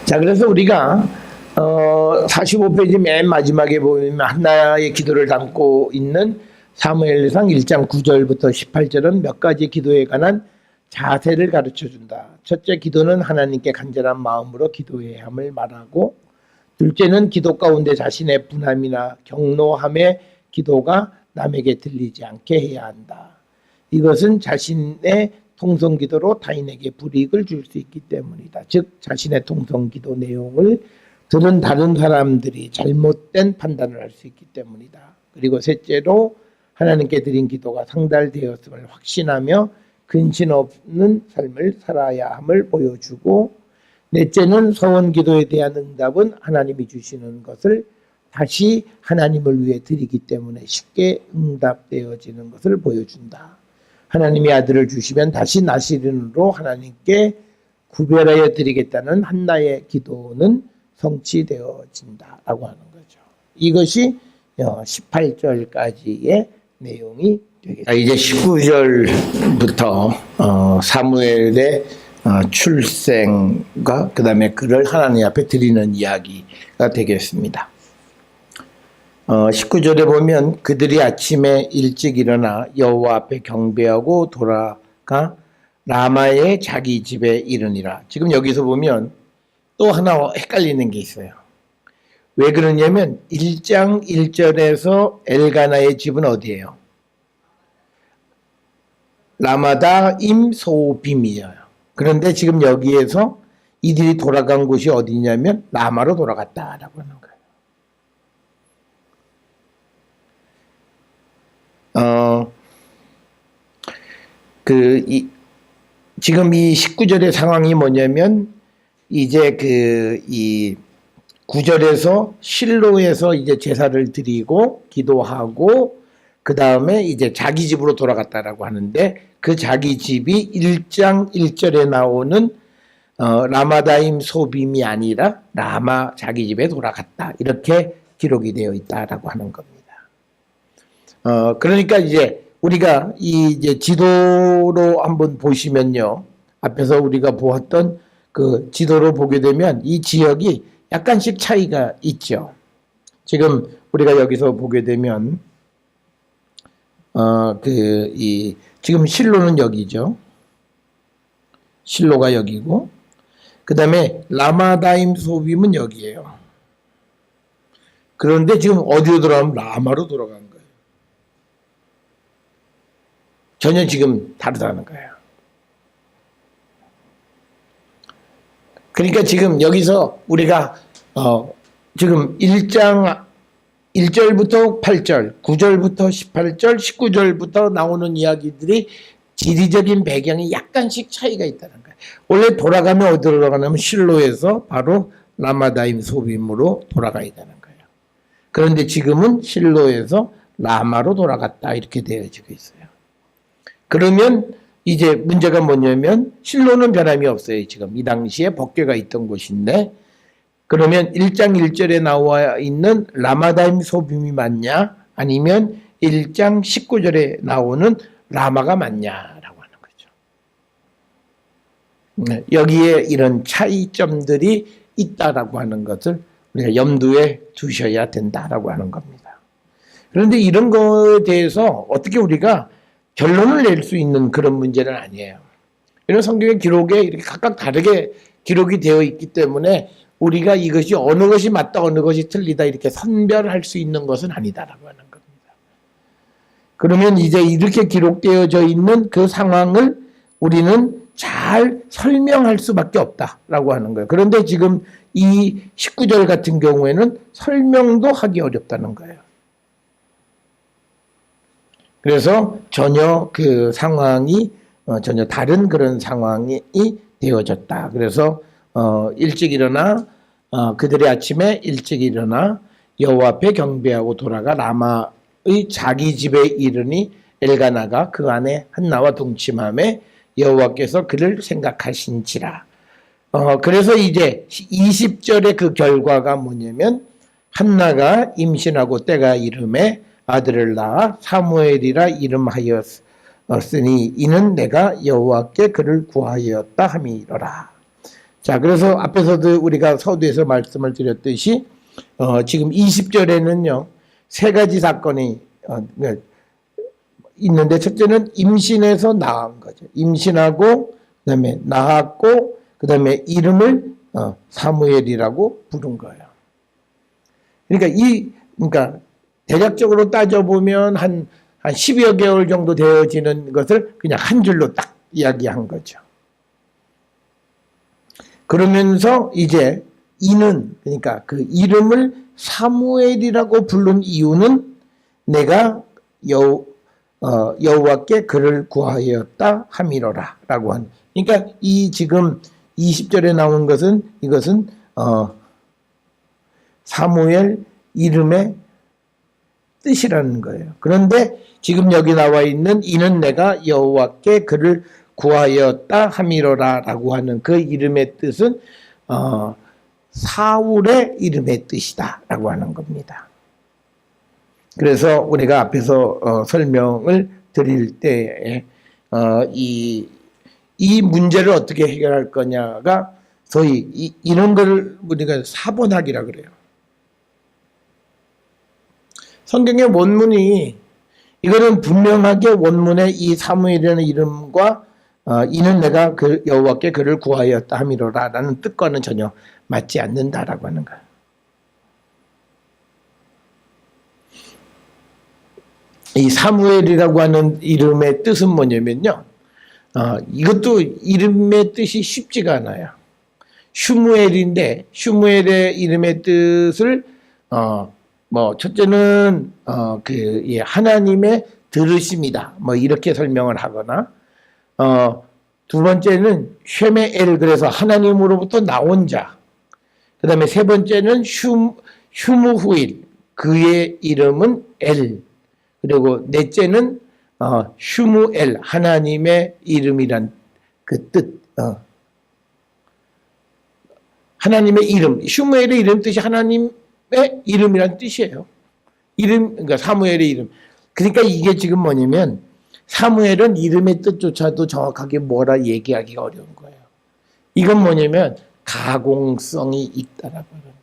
자, 그래서 우리가 45페이지 맨 마지막에 보면 한나의 기도를 담고 있는 사무엘상 1장 9절부터 18절은 몇 가지 기도에 관한 자세를 가르쳐준다. 첫째, 기도는 하나님께 간절한 마음으로 기도해야 함을 말하고, 둘째는 기도 가운데 자신의 분함이나 경노함의 기도가 남에게 들리지 않게 해야 한다. 이것은 자신의 통성기도로 타인에게 불이익을 줄 수 있기 때문이다. 즉 자신의 통성기도 내용을 들은 다른 사람들이 잘못된 판단을 할 수 있기 때문이다. 그리고 셋째로 하나님께 드린 기도가 상달되었음을 확신하며 근심 없는 삶을 살아야 함을 보여주고, 넷째는 서원 기도에 대한 응답은 하나님이 주시는 것을 다시 하나님을 위해 드리기 때문에 쉽게 응답되어지는 것을 보여준다. 하나님이 아들을 주시면 다시 나시린으로 하나님께 구별하여 드리겠다는 한나의 기도는 성취되어진다라고 하는 거죠. 이것이 18절까지의 내용이 되겠습니다. 이제 19절부터 사무엘의 출생과 그 다음에 그를 하나님 앞에 드리는 이야기가 되겠습니다. 19절에 보면 그들이 아침에 일찍 일어나 여호와 앞에 경배하고 돌아가 라마의 자기 집에 이르니라. 지금 여기서 보면 또 하나 헷갈리는 게 있어요. 왜 그러냐면 1장 1절에서 엘가나의 집은 어디예요? 라마다임 소빔이에요. 그런데 지금 여기에서 이들이 돌아간 곳이 어디냐면 라마로 돌아갔다라고 하는 거예요. 지금 이 19절의 상황이 뭐냐면 이제 이 9절에서 실로에서 이제 제사를 드리고 기도하고 그 다음에 이제 자기 집으로 돌아갔다라고 하는데, 그 자기 집이 1장 1절에 나오는 라마다임 소빔이 아니라 라마 자기 집에 돌아갔다 이렇게 기록이 되어 있다라고 하는 겁니다. 그러니까 이제 우리가 이제 지도로 한번 보시면요, 앞에서 우리가 보았던 그 지도로 보게 되면 이 지역이 약간씩 차이가 있죠. 지금 우리가 여기서 보게 되면 지금 실로는 여기죠. 실로가 여기고, 그 다음에 라마다임 소빔은 여기에요. 그런데 지금 어디로 돌아가면 라마로 돌아간 거예요. 전혀 지금 다르다는 거예요. 그러니까 지금 여기서 우리가 지금 1장 1절부터 8절, 9절부터 18절, 19절부터 나오는 이야기들이 지리적인 배경이 약간씩 차이가 있다는 거예요. 원래 돌아가면 어디로 돌아가냐면 실로에서 바로 라마다임 소빔으로 돌아가야 되는 거예요. 그런데 지금은 실로에서 라마로 돌아갔다 이렇게 되어지고 있어요. 그러면 이제 문제가 뭐냐면 실로는 변함이 없어요. 지금 이 당시에 법궤가 있던 곳인데, 그러면 1장 1절에 나와 있는 라마다임 소빔이 맞냐 아니면 1장 19절에 나오는 라마가 맞냐라고 하는 거죠. 여기에 이런 차이점들이 있다라고 하는 것을 우리가 염두에 두셔야 된다라고 하는 겁니다. 그런데 이런 거에 대해서 어떻게 우리가 결론을 낼 수 있는 그런 문제는 아니에요. 이런 성경의 기록에 이렇게 각각 다르게 기록이 되어 있기 때문에 우리가 이것이 어느 것이 맞다 어느 것이 틀리다 이렇게 선별할 수 있는 것은 아니다라고 하는 겁니다. 그러면 이제 이렇게 기록되어져 있는 그 상황을 우리는 잘 설명할 수밖에 없다라고 하는 거예요. 그런데 지금 이 19절 같은 경우에는 설명도 하기 어렵다는 거예요. 그래서 전혀 그 상황이 전혀 다른 그런 상황이 되어졌다. 그래서 일찍 일어나 그들의 아침에 일찍 일어나 여호와 앞에 경배하고 돌아가 라마의 자기 집에 이르니 엘가나가 그 안에 한나와 동침함에 여호와께서 그를 생각하신지라. 그래서 이제 20절의 그 결과가 뭐냐면 한나가 임신하고 때가 이름에 아들을 낳아 사무엘이라 이름하였으니 이는 내가 여호와께 그를 구하였다 함이로라. 자, 그래서 앞에서도 우리가 서두에서 말씀을 드렸듯이 지금 20절에는요 세 가지 사건이 있는데 첫째는 임신해서 낳은 거죠. 임신하고 그다음에 낳았고 그다음에 이름을 사무엘이라고 부른 거예요. 그러니까 대략적으로 따져보면 한 10여 개월 정도 되어지는 것을 그냥 한 줄로 딱 이야기한 거죠. 그러면서 이제 이는 그러니까 그 이름을 사무엘이라고 부른 이유는 내가 여호와께 그를 구하였다 함이로라 라고 한. 그러니까 이 지금 20절에 나온 것은 이것은 사무엘 이름의 뜻이라는 거예요. 그런데 지금 여기 나와 있는 이는 내가 여호와께 그를 구하였다 함이로라 라고 하는 그 이름의 뜻은 사울의 이름의 뜻이다 라고 하는 겁니다. 그래서 우리가 앞에서 설명을 드릴 때에 이 문제를 어떻게 해결할 거냐가 소위 이런 걸 우리가 사본학이라 그래요. 성경의 원문이 이거는 분명하게 원문의 이 사무엘이라는 이름과 이는 내가 그 여호와께 그를 구하였다 함이로라 라는 뜻과는 전혀 맞지 않는다라고 하는 거예요. 이 사무엘이라고 하는 이름의 뜻은 뭐냐면요. 이것도 이름의 뜻이 쉽지가 않아요. 슈무엘인데 슈무엘의 이름의 뜻을 첫째는 하나님의 들으심이다. 이렇게 설명을 하거나 두 번째는 쉐메엘 그래서 하나님으로부터 나온 자. 그다음에 세 번째는 슈무후일 그의 이름은 엘. 그리고 넷째는 슈무엘 하나님의 이름이란 그 뜻. 하나님의 이름. 슈무엘의 이름 뜻이 하나님의 이름이란 뜻이에요. 그러니까 사무엘의 이름. 그러니까 이게 지금 뭐냐면 사무엘은 이름의 뜻조차도 정확하게 뭐라 얘기하기가 어려운 거예요. 이건 뭐냐면 가공성이 있다라고 하는 거예요.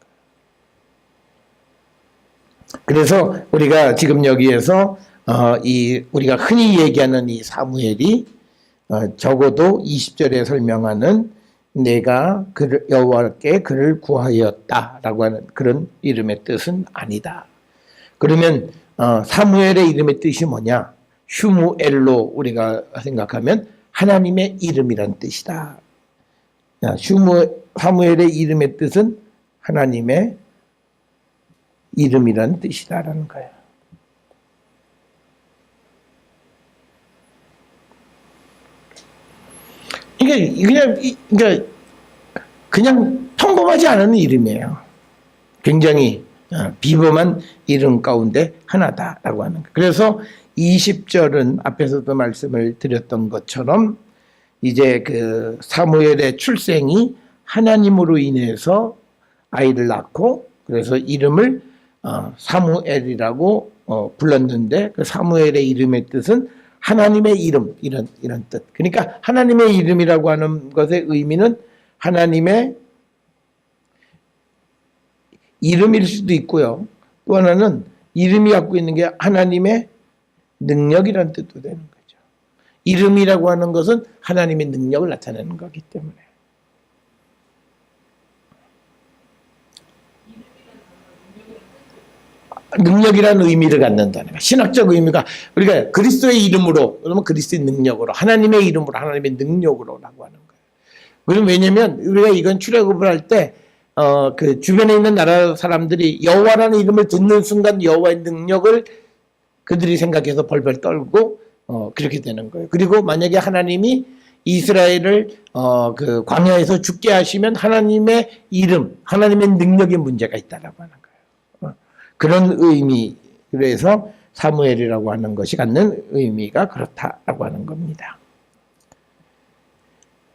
그래서 우리가 지금 여기에서 우리가 흔히 얘기하는 이 사무엘이 적어도 20절에 설명하는 내가 여호와께 그를 구하였다라고 하는 그런 이름의 뜻은 아니다. 그러면 사무엘의 이름의 뜻이 뭐냐? 슈무엘로 우리가 생각하면 하나님의 이름이란 뜻이다. 사무엘의 이름의 뜻은 하나님의 이름이란 뜻이다라는 거예요. 이게 그냥 평범하지 않은 이름이에요. 굉장히 비범한 이름 가운데 하나다라고 하는 거예요. 그래서 20절은 앞에서도 말씀을 드렸던 것처럼 이제 그 사무엘의 출생이 하나님으로 인해서 아이를 낳고 그래서 이름을 사무엘이라고 불렀는데 그 사무엘의 이름의 뜻은 하나님의 이름 이런 뜻. 그러니까 하나님의 이름이라고 하는 것의 의미는 하나님의 이름일 수도 있고요. 또 하나는 이름이 갖고 있는 게 하나님의 능력이라는 뜻도 되는 거죠. 이름이라고 하는 것은 하나님의 능력을 나타내는 거기 때문에. 능력이라는 의미를 갖는다는 거. 신학적 의미가 우리가 그리스도의 이름으로 그러면 그리스도의 능력으로 하나님의 이름으로 하나님의 능력으로라고 하는 거예요. 그럼 왜냐면 우리가 이건 출애굽을 할 때 그 주변에 있는 나라 사람들이 여호와라는 이름을 듣는 순간 여호와의 능력을 그들이 생각해서 벌벌 떨고 그렇게 되는 거예요. 그리고 만약에 하나님이 이스라엘을 그 광야에서 죽게 하시면 하나님의 이름, 하나님의 능력에 문제가 있다라고 하는 거예요. 그런 의미, 그래서 사무엘이라고 하는 것이 갖는 의미가 그렇다라고 하는 겁니다.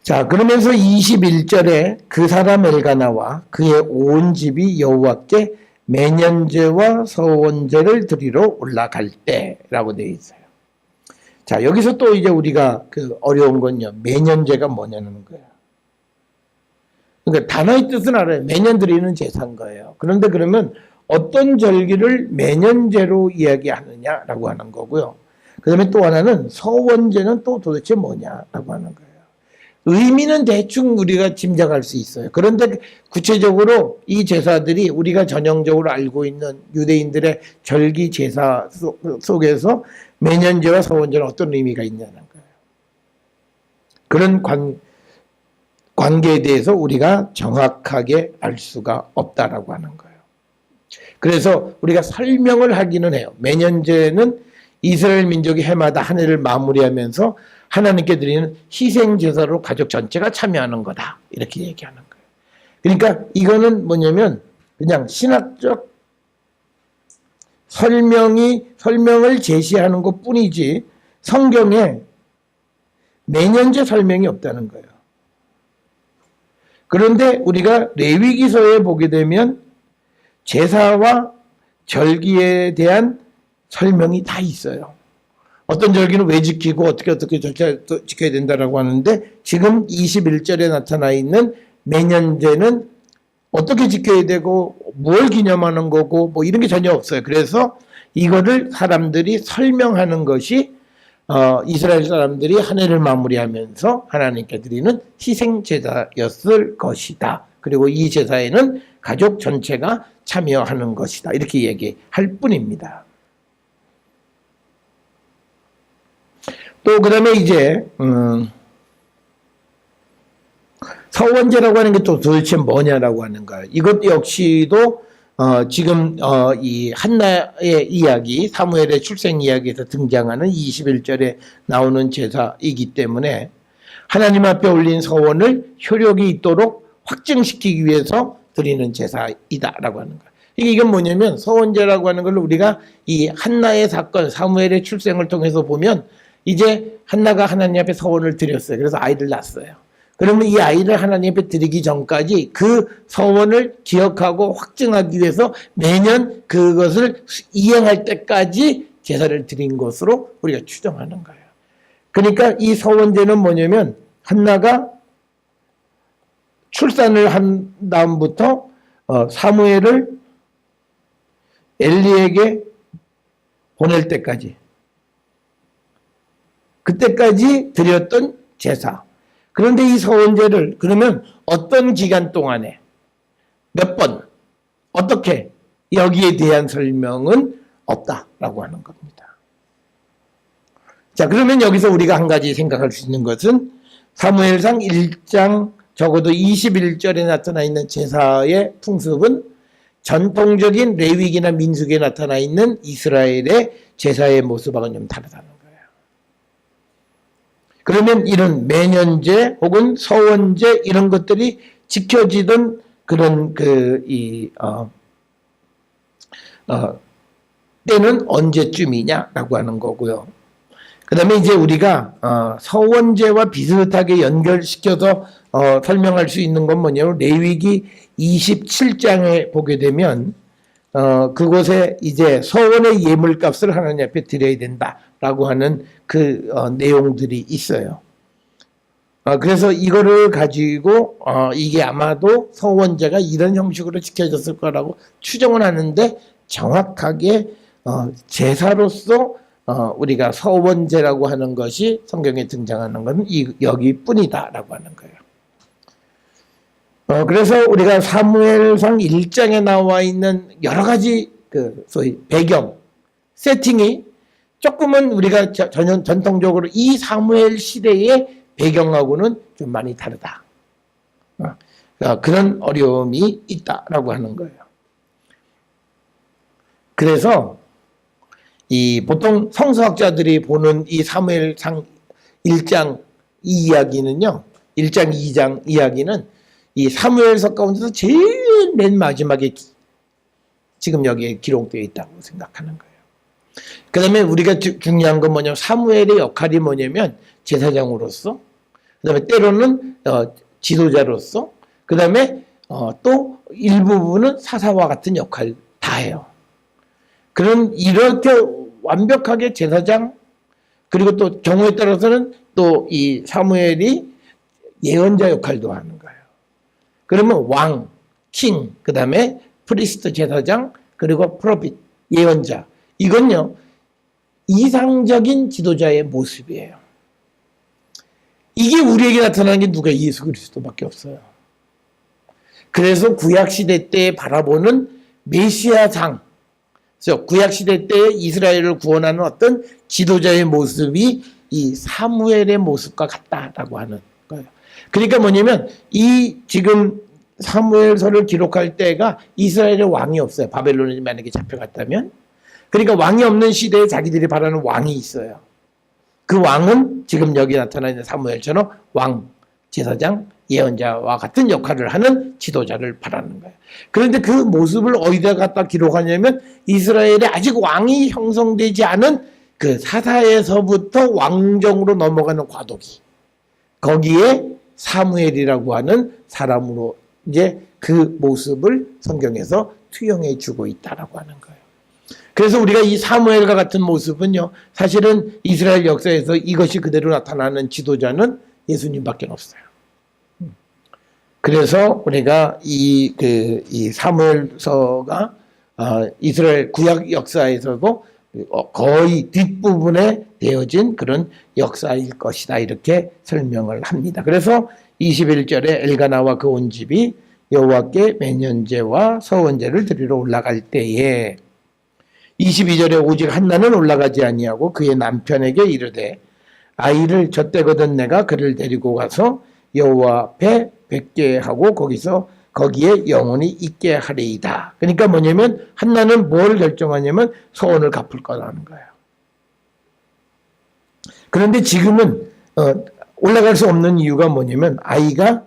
자, 그러면서 21절에 그 사람 엘가나와 그의 온 집이 여호와께 매년제와 서원제를 드리러 올라갈 때라고 되어 있어요. 자, 여기서 또 이제 우리가 그 어려운 건요, 매년제가 뭐냐는 거예요. 그러니까 단어의 뜻은 알아요. 매년 드리는 제사인 거예요. 그런데 그러면 어떤 절기를 매년제로 이야기하느냐라고 하는 거고요. 그 다음에 또 하나는 서원제는 또 도대체 뭐냐라고 하는 거예요. 의미는 대충 우리가 짐작할 수 있어요. 그런데 구체적으로 이 제사들이 우리가 전형적으로 알고 있는 유대인들의 절기 제사 속에서 매년제와 서원제는 어떤 의미가 있냐는 거예요. 그런 관계에 대해서 우리가 정확하게 알 수가 없다라고 하는 거예요. 그래서 우리가 설명을 하기는 해요. 매년제는 이스라엘 민족이 해마다 한 해를 마무리하면서 하나님께 드리는 희생제사로 가족 전체가 참여하는 거다. 이렇게 얘기하는 거예요. 그러니까 이거는 뭐냐면 그냥 신학적 설명을 제시하는 것 뿐이지 성경에 매년제 설명이 없다는 거예요. 그런데 우리가 레위기서에 보게 되면 제사와 절기에 대한 설명이 다 있어요. 어떤 절기는 왜 지키고 어떻게 지켜야 된다라고 하는데 지금 21절에 나타나 있는 매년제는 어떻게 지켜야 되고 뭘 기념하는 거고 뭐 이런 게 전혀 없어요. 그래서 이거를 사람들이 설명하는 것이 이스라엘 사람들이 한 해를 마무리하면서 하나님께 드리는 희생제사였을 것이다. 그리고 이 제사에는 가족 전체가 참여하는 것이다. 이렇게 얘기할 뿐입니다. 또 그다음에 이제 서원제라고 하는 게 또 도대체 뭐냐라고 하는 거예요. 이것 역시도 지금 이 한나의 이야기, 사무엘의 출생 이야기에서 등장하는 21절에 나오는 제사이기 때문에 하나님 앞에 올린 서원을 효력이 있도록 확증시키기 위해서 드리는 제사이다라고 하는 거예요. 이건 뭐냐면 서원제라고 하는 걸 우리가 이 한나의 사건, 사무엘의 출생을 통해서 보면 이제 한나가 하나님 앞에 서원을 드렸어요. 그래서 아이를 낳았어요. 그러면 이 아이를 하나님 앞에 드리기 전까지 그 서원을 기억하고 확증하기 위해서 매년 그것을 이행할 때까지 제사를 드린 것으로 우리가 추정하는 거예요. 그러니까 이 서원제는 뭐냐면 한나가 출산을 한 다음부터 사무엘을 엘리에게 보낼 때까지 그때까지 드렸던 제사. 그런데 이 서원제를 그러면 어떤 기간 동안에 몇 번 어떻게 여기에 대한 설명은 없다라고 하는 겁니다. 자, 그러면 여기서 우리가 한 가지 생각할 수 있는 것은 사무엘상 1장 적어도 21절에 나타나 있는 제사의 풍습은 전통적인 레위기나 민수기에 나타나 있는 이스라엘의 제사의 모습하고는 좀 다르다는 거예요. 그러면 이런 매년제 혹은 서원제 이런 것들이 지켜지던 그런 때는 언제쯤이냐라고 하는 거고요. 그 다음에 이제 우리가 서원제와 비슷하게 연결시켜서 설명할 수 있는 건 뭐냐면 레위기 27장에 보게 되면 그곳에 이제 서원의 예물값을 하나님 앞에 드려야 된다라고 하는 그 내용들이 있어요. 그래서 이거를 가지고 이게 아마도 서원제가 이런 형식으로 지켜졌을 거라고 추정을 하는데 정확하게 제사로서 우리가 서원제라고 하는 것이 성경에 등장하는 것은 여기뿐이다라고 하는 거예요. 그래서 우리가 사무엘상 1장에 나와 있는 여러 가지 그 소위 배경, 세팅이 조금은 우리가 전통적으로 이 사무엘 시대의 배경하고는 좀 많이 다르다. 그런 어려움이 있다라고 하는 거예요. 그래서 이 보통 성서학자들이 보는 이 사무엘상 1장 이 이야기는요, 1장 2장 이야기는 이 사무엘서 가운데서 제일 맨 마지막에 지금 여기에 기록되어 있다고 생각하는 거예요. 그 다음에 우리가 중요한 건 뭐냐면 사무엘의 역할이 뭐냐면 제사장으로서, 그 다음에 때로는 지도자로서, 그 다음에 또 일부분은 사사와 같은 역할 다 해요. 그런 이렇게 완벽하게 제사장, 그리고 또 경우에 따라서는 또 이 사무엘이 예언자 역할도 하는 거예요. 그러면 왕, 킹, 그 다음에 프리스트 제사장, 그리고 프로핏, 예언자. 이건요, 이상적인 지도자의 모습이에요. 이게 우리에게 나타나는 게 누가 예수 그리스도밖에 없어요. 그래서 구약시대 때 바라보는 메시아상, 그래서 구약시대 때 이스라엘을 구원하는 어떤 지도자의 모습이 이 사무엘의 모습과 같다라고 하는 거예요. 그러니까 뭐냐면 이 지금 사무엘서를 기록할 때가 이스라엘의 왕이 없어요. 바벨론에 만약에 잡혀갔다면. 그러니까 왕이 없는 시대에 자기들이 바라는 왕이 있어요. 그 왕은 지금 여기 나타나 있는 사무엘처럼 왕, 제사장, 예언자와 같은 역할을 하는 지도자를 바라는 거예요. 그런데 그 모습을 어디다 갖다 기록하냐면 이스라엘에 아직 왕이 형성되지 않은 그 사사에서부터 왕정으로 넘어가는 과도기. 거기에 사무엘이라고 하는 사람으로 이제 그 모습을 성경에서 투영해 주고 있다라고 하는 거예요. 그래서 우리가 이 사무엘과 같은 모습은요, 사실은 이스라엘 역사에서 이것이 그대로 나타나는 지도자는 예수님밖에 없어요. 그래서 우리가 이 사무엘서가 이스라엘 구약 역사에서도 거의 뒷부분에 되어진 그런 역사일 것이다, 이렇게 설명을 합니다. 그래서 21절에 엘가나와 그 온 집이 여호와께 매년제와 서원제를 드리러 올라갈 때에 22절에 오직 한나는 올라가지 아니하고 그의 남편에게 이르되 아이를 젖대거든 내가 그를 데리고 가서 여호와 앞에 뵙게 하고 거기에 영원히 있게 하리이다. 그러니까 뭐냐면 한나는 뭘 결정하냐면 서원을 갚을 거라는 거예요. 그런데 지금은 올라갈 수 없는 이유가 뭐냐면 아이가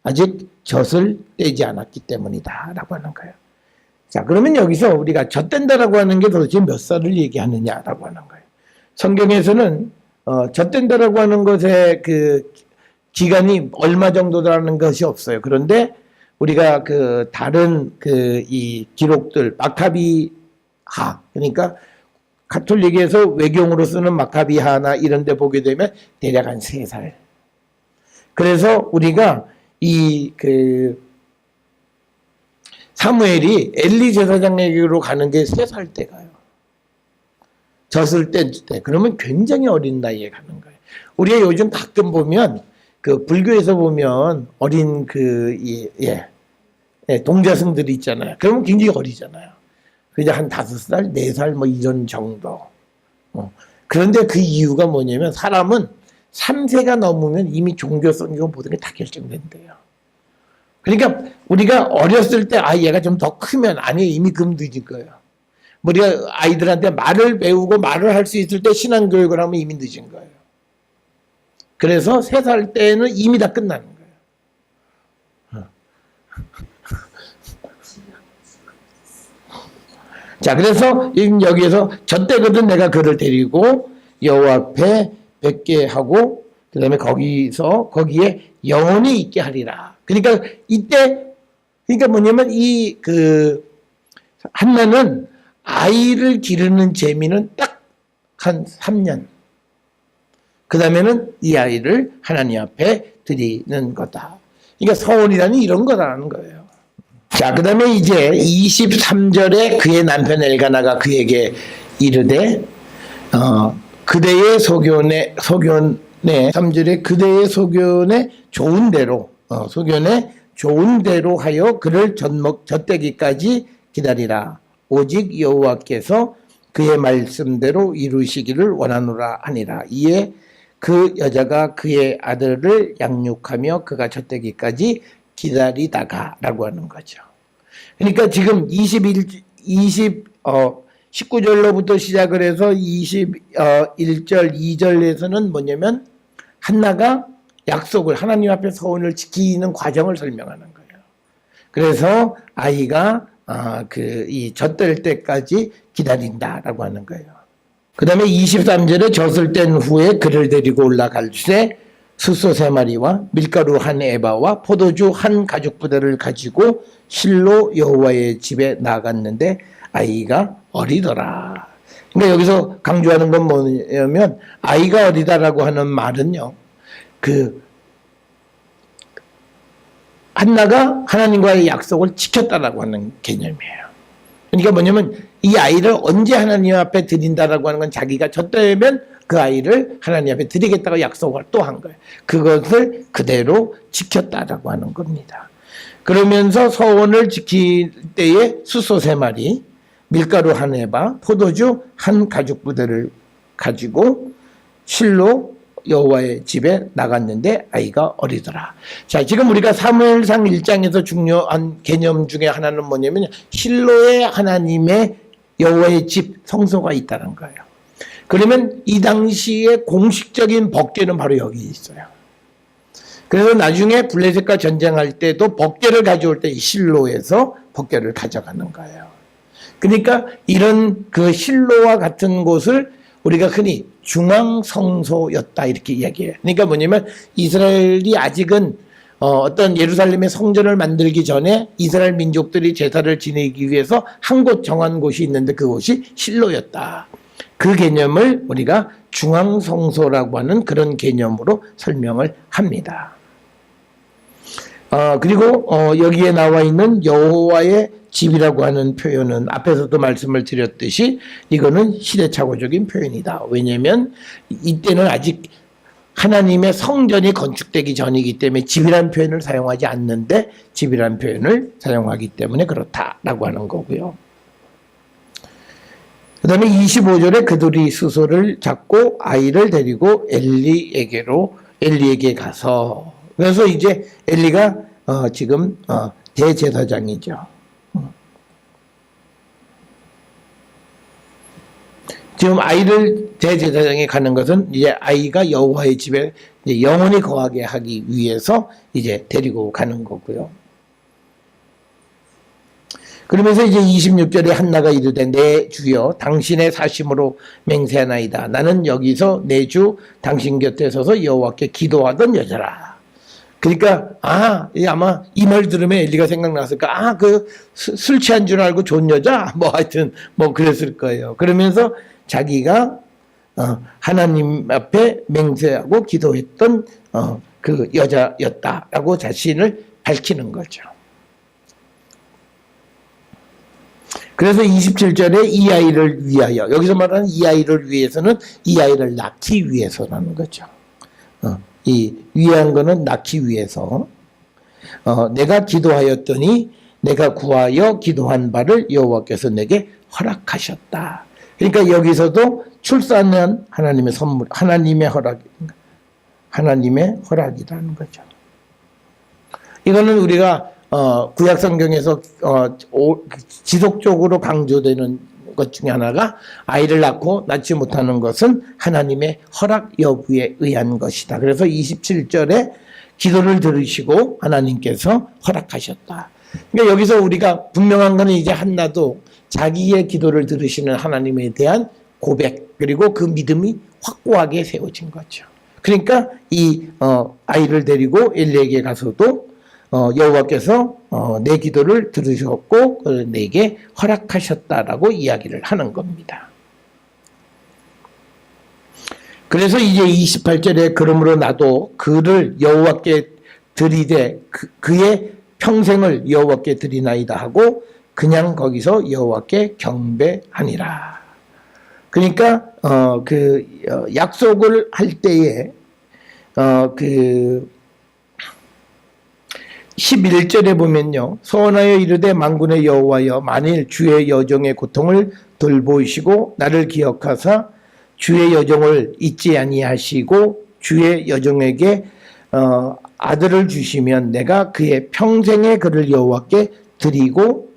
아직 젖을 떼지 않았기 때문이다 라고 하는 거예요. 자, 그러면 여기서 우리가 젖댄다라고 하는 게 도대체 몇 살을 얘기하느냐라고 하는 거예요. 성경에서는 젖댄다라고 하는 것의 그 기간이 얼마 정도라는 것이 없어요. 그런데 우리가 그 다른 이 기록들 마카비하, 그러니까 가톨릭에서 외경으로 쓰는 마카비하나 이런 데 보게 되면 대략 한 3살. 그래서 우리가 사무엘이 엘리 제사장에게로 가는 게 3살 때 가요. 젖을 뗄 때. 그러면 굉장히 어린 나이에 가는 거예요. 우리가 요즘 가끔 보면 그 불교에서 보면 어린 동자승들이 있잖아요. 그러면 굉장히 어리잖아요. 그냥 한 5살, 4살 뭐 이런 정도. 그런데 그 이유가 뭐냐면 사람은 3세가 넘으면 이미 종교성이고 모든 게 다 결정된대요. 그러니까 우리가 어렸을 때 얘가 좀 더 크면 아니 이미 그럼 늦은 거예요. 우리가 아이들한테 말을 배우고 말을 할 수 있을 때 신앙교육을 하면 이미 늦은 거예요. 그래서 3살 때는 이미 다 끝나는 거예요. 자, 그래서 여기에서 젖대거든 내가 그를 데리고 여호와 앞에 뵙게 하고 그 다음에 거기에 영원히 있게 하리라. 그러니까 이때, 그러니까 뭐냐면 한나는 아이를 기르는 재미는 딱 한 3년. 그 다음에는 이 아이를 하나님 앞에 드리는 거다. 그러니까 서원이라는 이런 거라는 거예요. 자, 그 다음에 이제 23절에 그의 남편 엘가나가 그에게 이르되, 그대의 소견에 3절에 그대의 소견에 좋은 대로, 소견에 좋은 대로 하여 그를 젖되기까지 기다리라. 오직 여호와께서 그의 말씀대로 이루시기를 원하노라 하니라. 이에 그 여자가 그의 아들을 양육하며 그가 젖되기까지 기다리다가 라고 하는 거죠. 그러니까 지금 19절로부터 시작을 해서 21절, 2절에서는 뭐냐면 한나가 약속을 하나님 앞에 서원을 지키는 과정을 설명하는 거예요. 그래서 아이가 이 젖될 때까지 기다린다라고 하는 거예요. 그 다음에 23절에 젖을 뗀 후에 그를 데리고 올라갈새 숫소 3마리와 밀가루 1에바와 포도주 1가죽부대를 가지고 실로 여호와의 집에 나갔는데 아이가 어리더라. 그러니까 여기서 강조하는 건 뭐냐면 아이가 어리다라고 하는 말은요. 한나가 하나님과의 약속을 지켰다라고 하는 개념이에요. 그러니까 뭐냐면 이 아이를 언제 하나님 앞에 드린다라고 하는 건 자기가 젖되면 그 아이를 하나님 앞에 드리겠다고 약속을 또 한 거예요. 그것을 그대로 지켰다라고 하는 겁니다. 그러면서 서원을 지킬 때에 숫소 3마리, 밀가루 1에바, 포도주 1가죽부대를 가지고 실로 여호와의 집에 나갔는데 아이가 어리더라. 자, 지금 우리가 사무엘상 1장에서 중요한 개념 중에 하나는 뭐냐면 실로에 하나님의 여호와의 집 성소가 있다는 거예요. 그러면 이 당시에 공식적인 법궤는 바로 여기 있어요. 그래서 나중에 블레셋과 전쟁할 때도 법궤를 가져올 때 실로에서 법궤를 가져가는 거예요. 그러니까 이런 그 실로와 같은 곳을 우리가 흔히 중앙성소였다 이렇게 이야기해요. 그러니까 뭐냐면 이스라엘이 아직은 어떤 예루살렘의 성전을 만들기 전에 이스라엘 민족들이 제사를 지내기 위해서 한 곳 정한 곳이 있는데 그곳이 실로였다. 그 개념을 우리가 중앙성소라고 하는 그런 개념으로 설명을 합니다. 그리고 여기에 나와 있는 여호와의 집이라고 하는 표현은 앞에서도 말씀을 드렸듯이 이거는 시대착오적인 표현이다. 왜냐하면 이때는 아직 하나님의 성전이 건축되기 전이기 때문에 집이라는 표현을 사용하지 않는데 집이라는 표현을 사용하기 때문에 그렇다라고 하는 거고요. 그 다음에 25절에 그들이 수소를 잡고 아이를 데리고 엘리에게 가서 그래서 이제 엘리가 지금 대제사장이죠. 지금 아이를 대제사장에 가는 것은 이제 아이가 여호와의 집에 이제 영원히 거하게 하기 위해서 이제 데리고 가는 거고요. 그러면서 이제 26절에 한나가 이르되 내 주여 당신의 사심으로 맹세하나이다. 나는 여기서 내 주 당신 곁에 서서 여호와께 기도하던 여자라. 그러니까 아마 이 말 들으면 엘리가 생각났을까? 술 취한 줄 알고 좋은 여자? 하여튼 그랬을 거예요. 그러면서 자기가 하나님 앞에 맹세하고 기도했던 그 여자였다라고 자신을 밝히는 거죠. 그래서 27절에 이 아이를 위하여 여기서 말하는 이 아이를 위해서는 이 아이를 낳기 위해서라는 거죠. 이 위한 거는 낳기 위해서 내가 기도하였더니 내가 구하여 기도한 바를 여호와께서 내게 허락하셨다. 그러니까 여기서도 출산은 하나님의 선물, 하나님의 허락이라는 거죠. 이거는 우리가 구약 성경에서 지속적으로 강조되는 것 중에 하나가 아이를 낳지 못하는 것은 하나님의 허락 여부에 의한 것이다. 그래서 27절에 기도를 들으시고 하나님께서 허락하셨다. 그러니까 여기서 우리가 분명한 것은 이제 한나도 자기의 기도를 들으시는 하나님에 대한 고백 그리고 그 믿음이 확고하게 세워진 거죠. 그러니까 이 아이를 데리고 엘리에게 가서도 여호와께서 내 기도를 들으셨고 내게 허락하셨다라고 이야기를 하는 겁니다. 그래서 이제 28절에 그러므로 나도 그를 여호와께 드리되 그의 평생을 여호와께 드리나이다 하고 그냥 거기서 여호와께 경배하니라. 그러니까 약속을 할 때에 11절에 보면요. 소원하여 이르되 만군의 여호와여 만일 주의 여종의 고통을 돌보시고 나를 기억하사 주의 여종을 잊지 아니하시고 주의 여종에게 아들을 주시면 내가 그의 평생에 그를 여호와께 드리고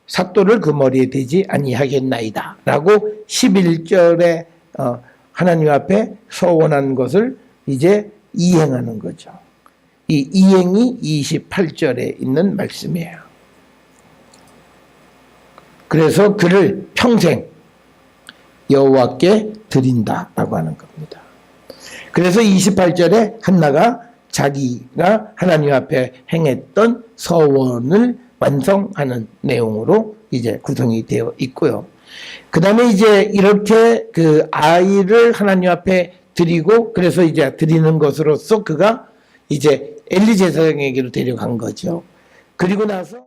삭도를 그 머리에 대지 아니하겠나이다 라고 11절에 하나님 앞에 서원한 것을 이제 이행하는 거죠. 이 이행이 28절에 있는 말씀이에요. 그래서 그를 평생 여호와께 드린다라고 하는 겁니다. 그래서 28절에 한나가 자기가 하나님 앞에 행했던 서원을 완성하는 내용으로 이제 구성이 되어 있고요. 그 다음에 이제 이렇게 그 아이를 하나님 앞에 드리고 그래서 이제 드리는 것으로서 그가 이제 엘리 제사장에게로 데려간 거죠. 그리고 나서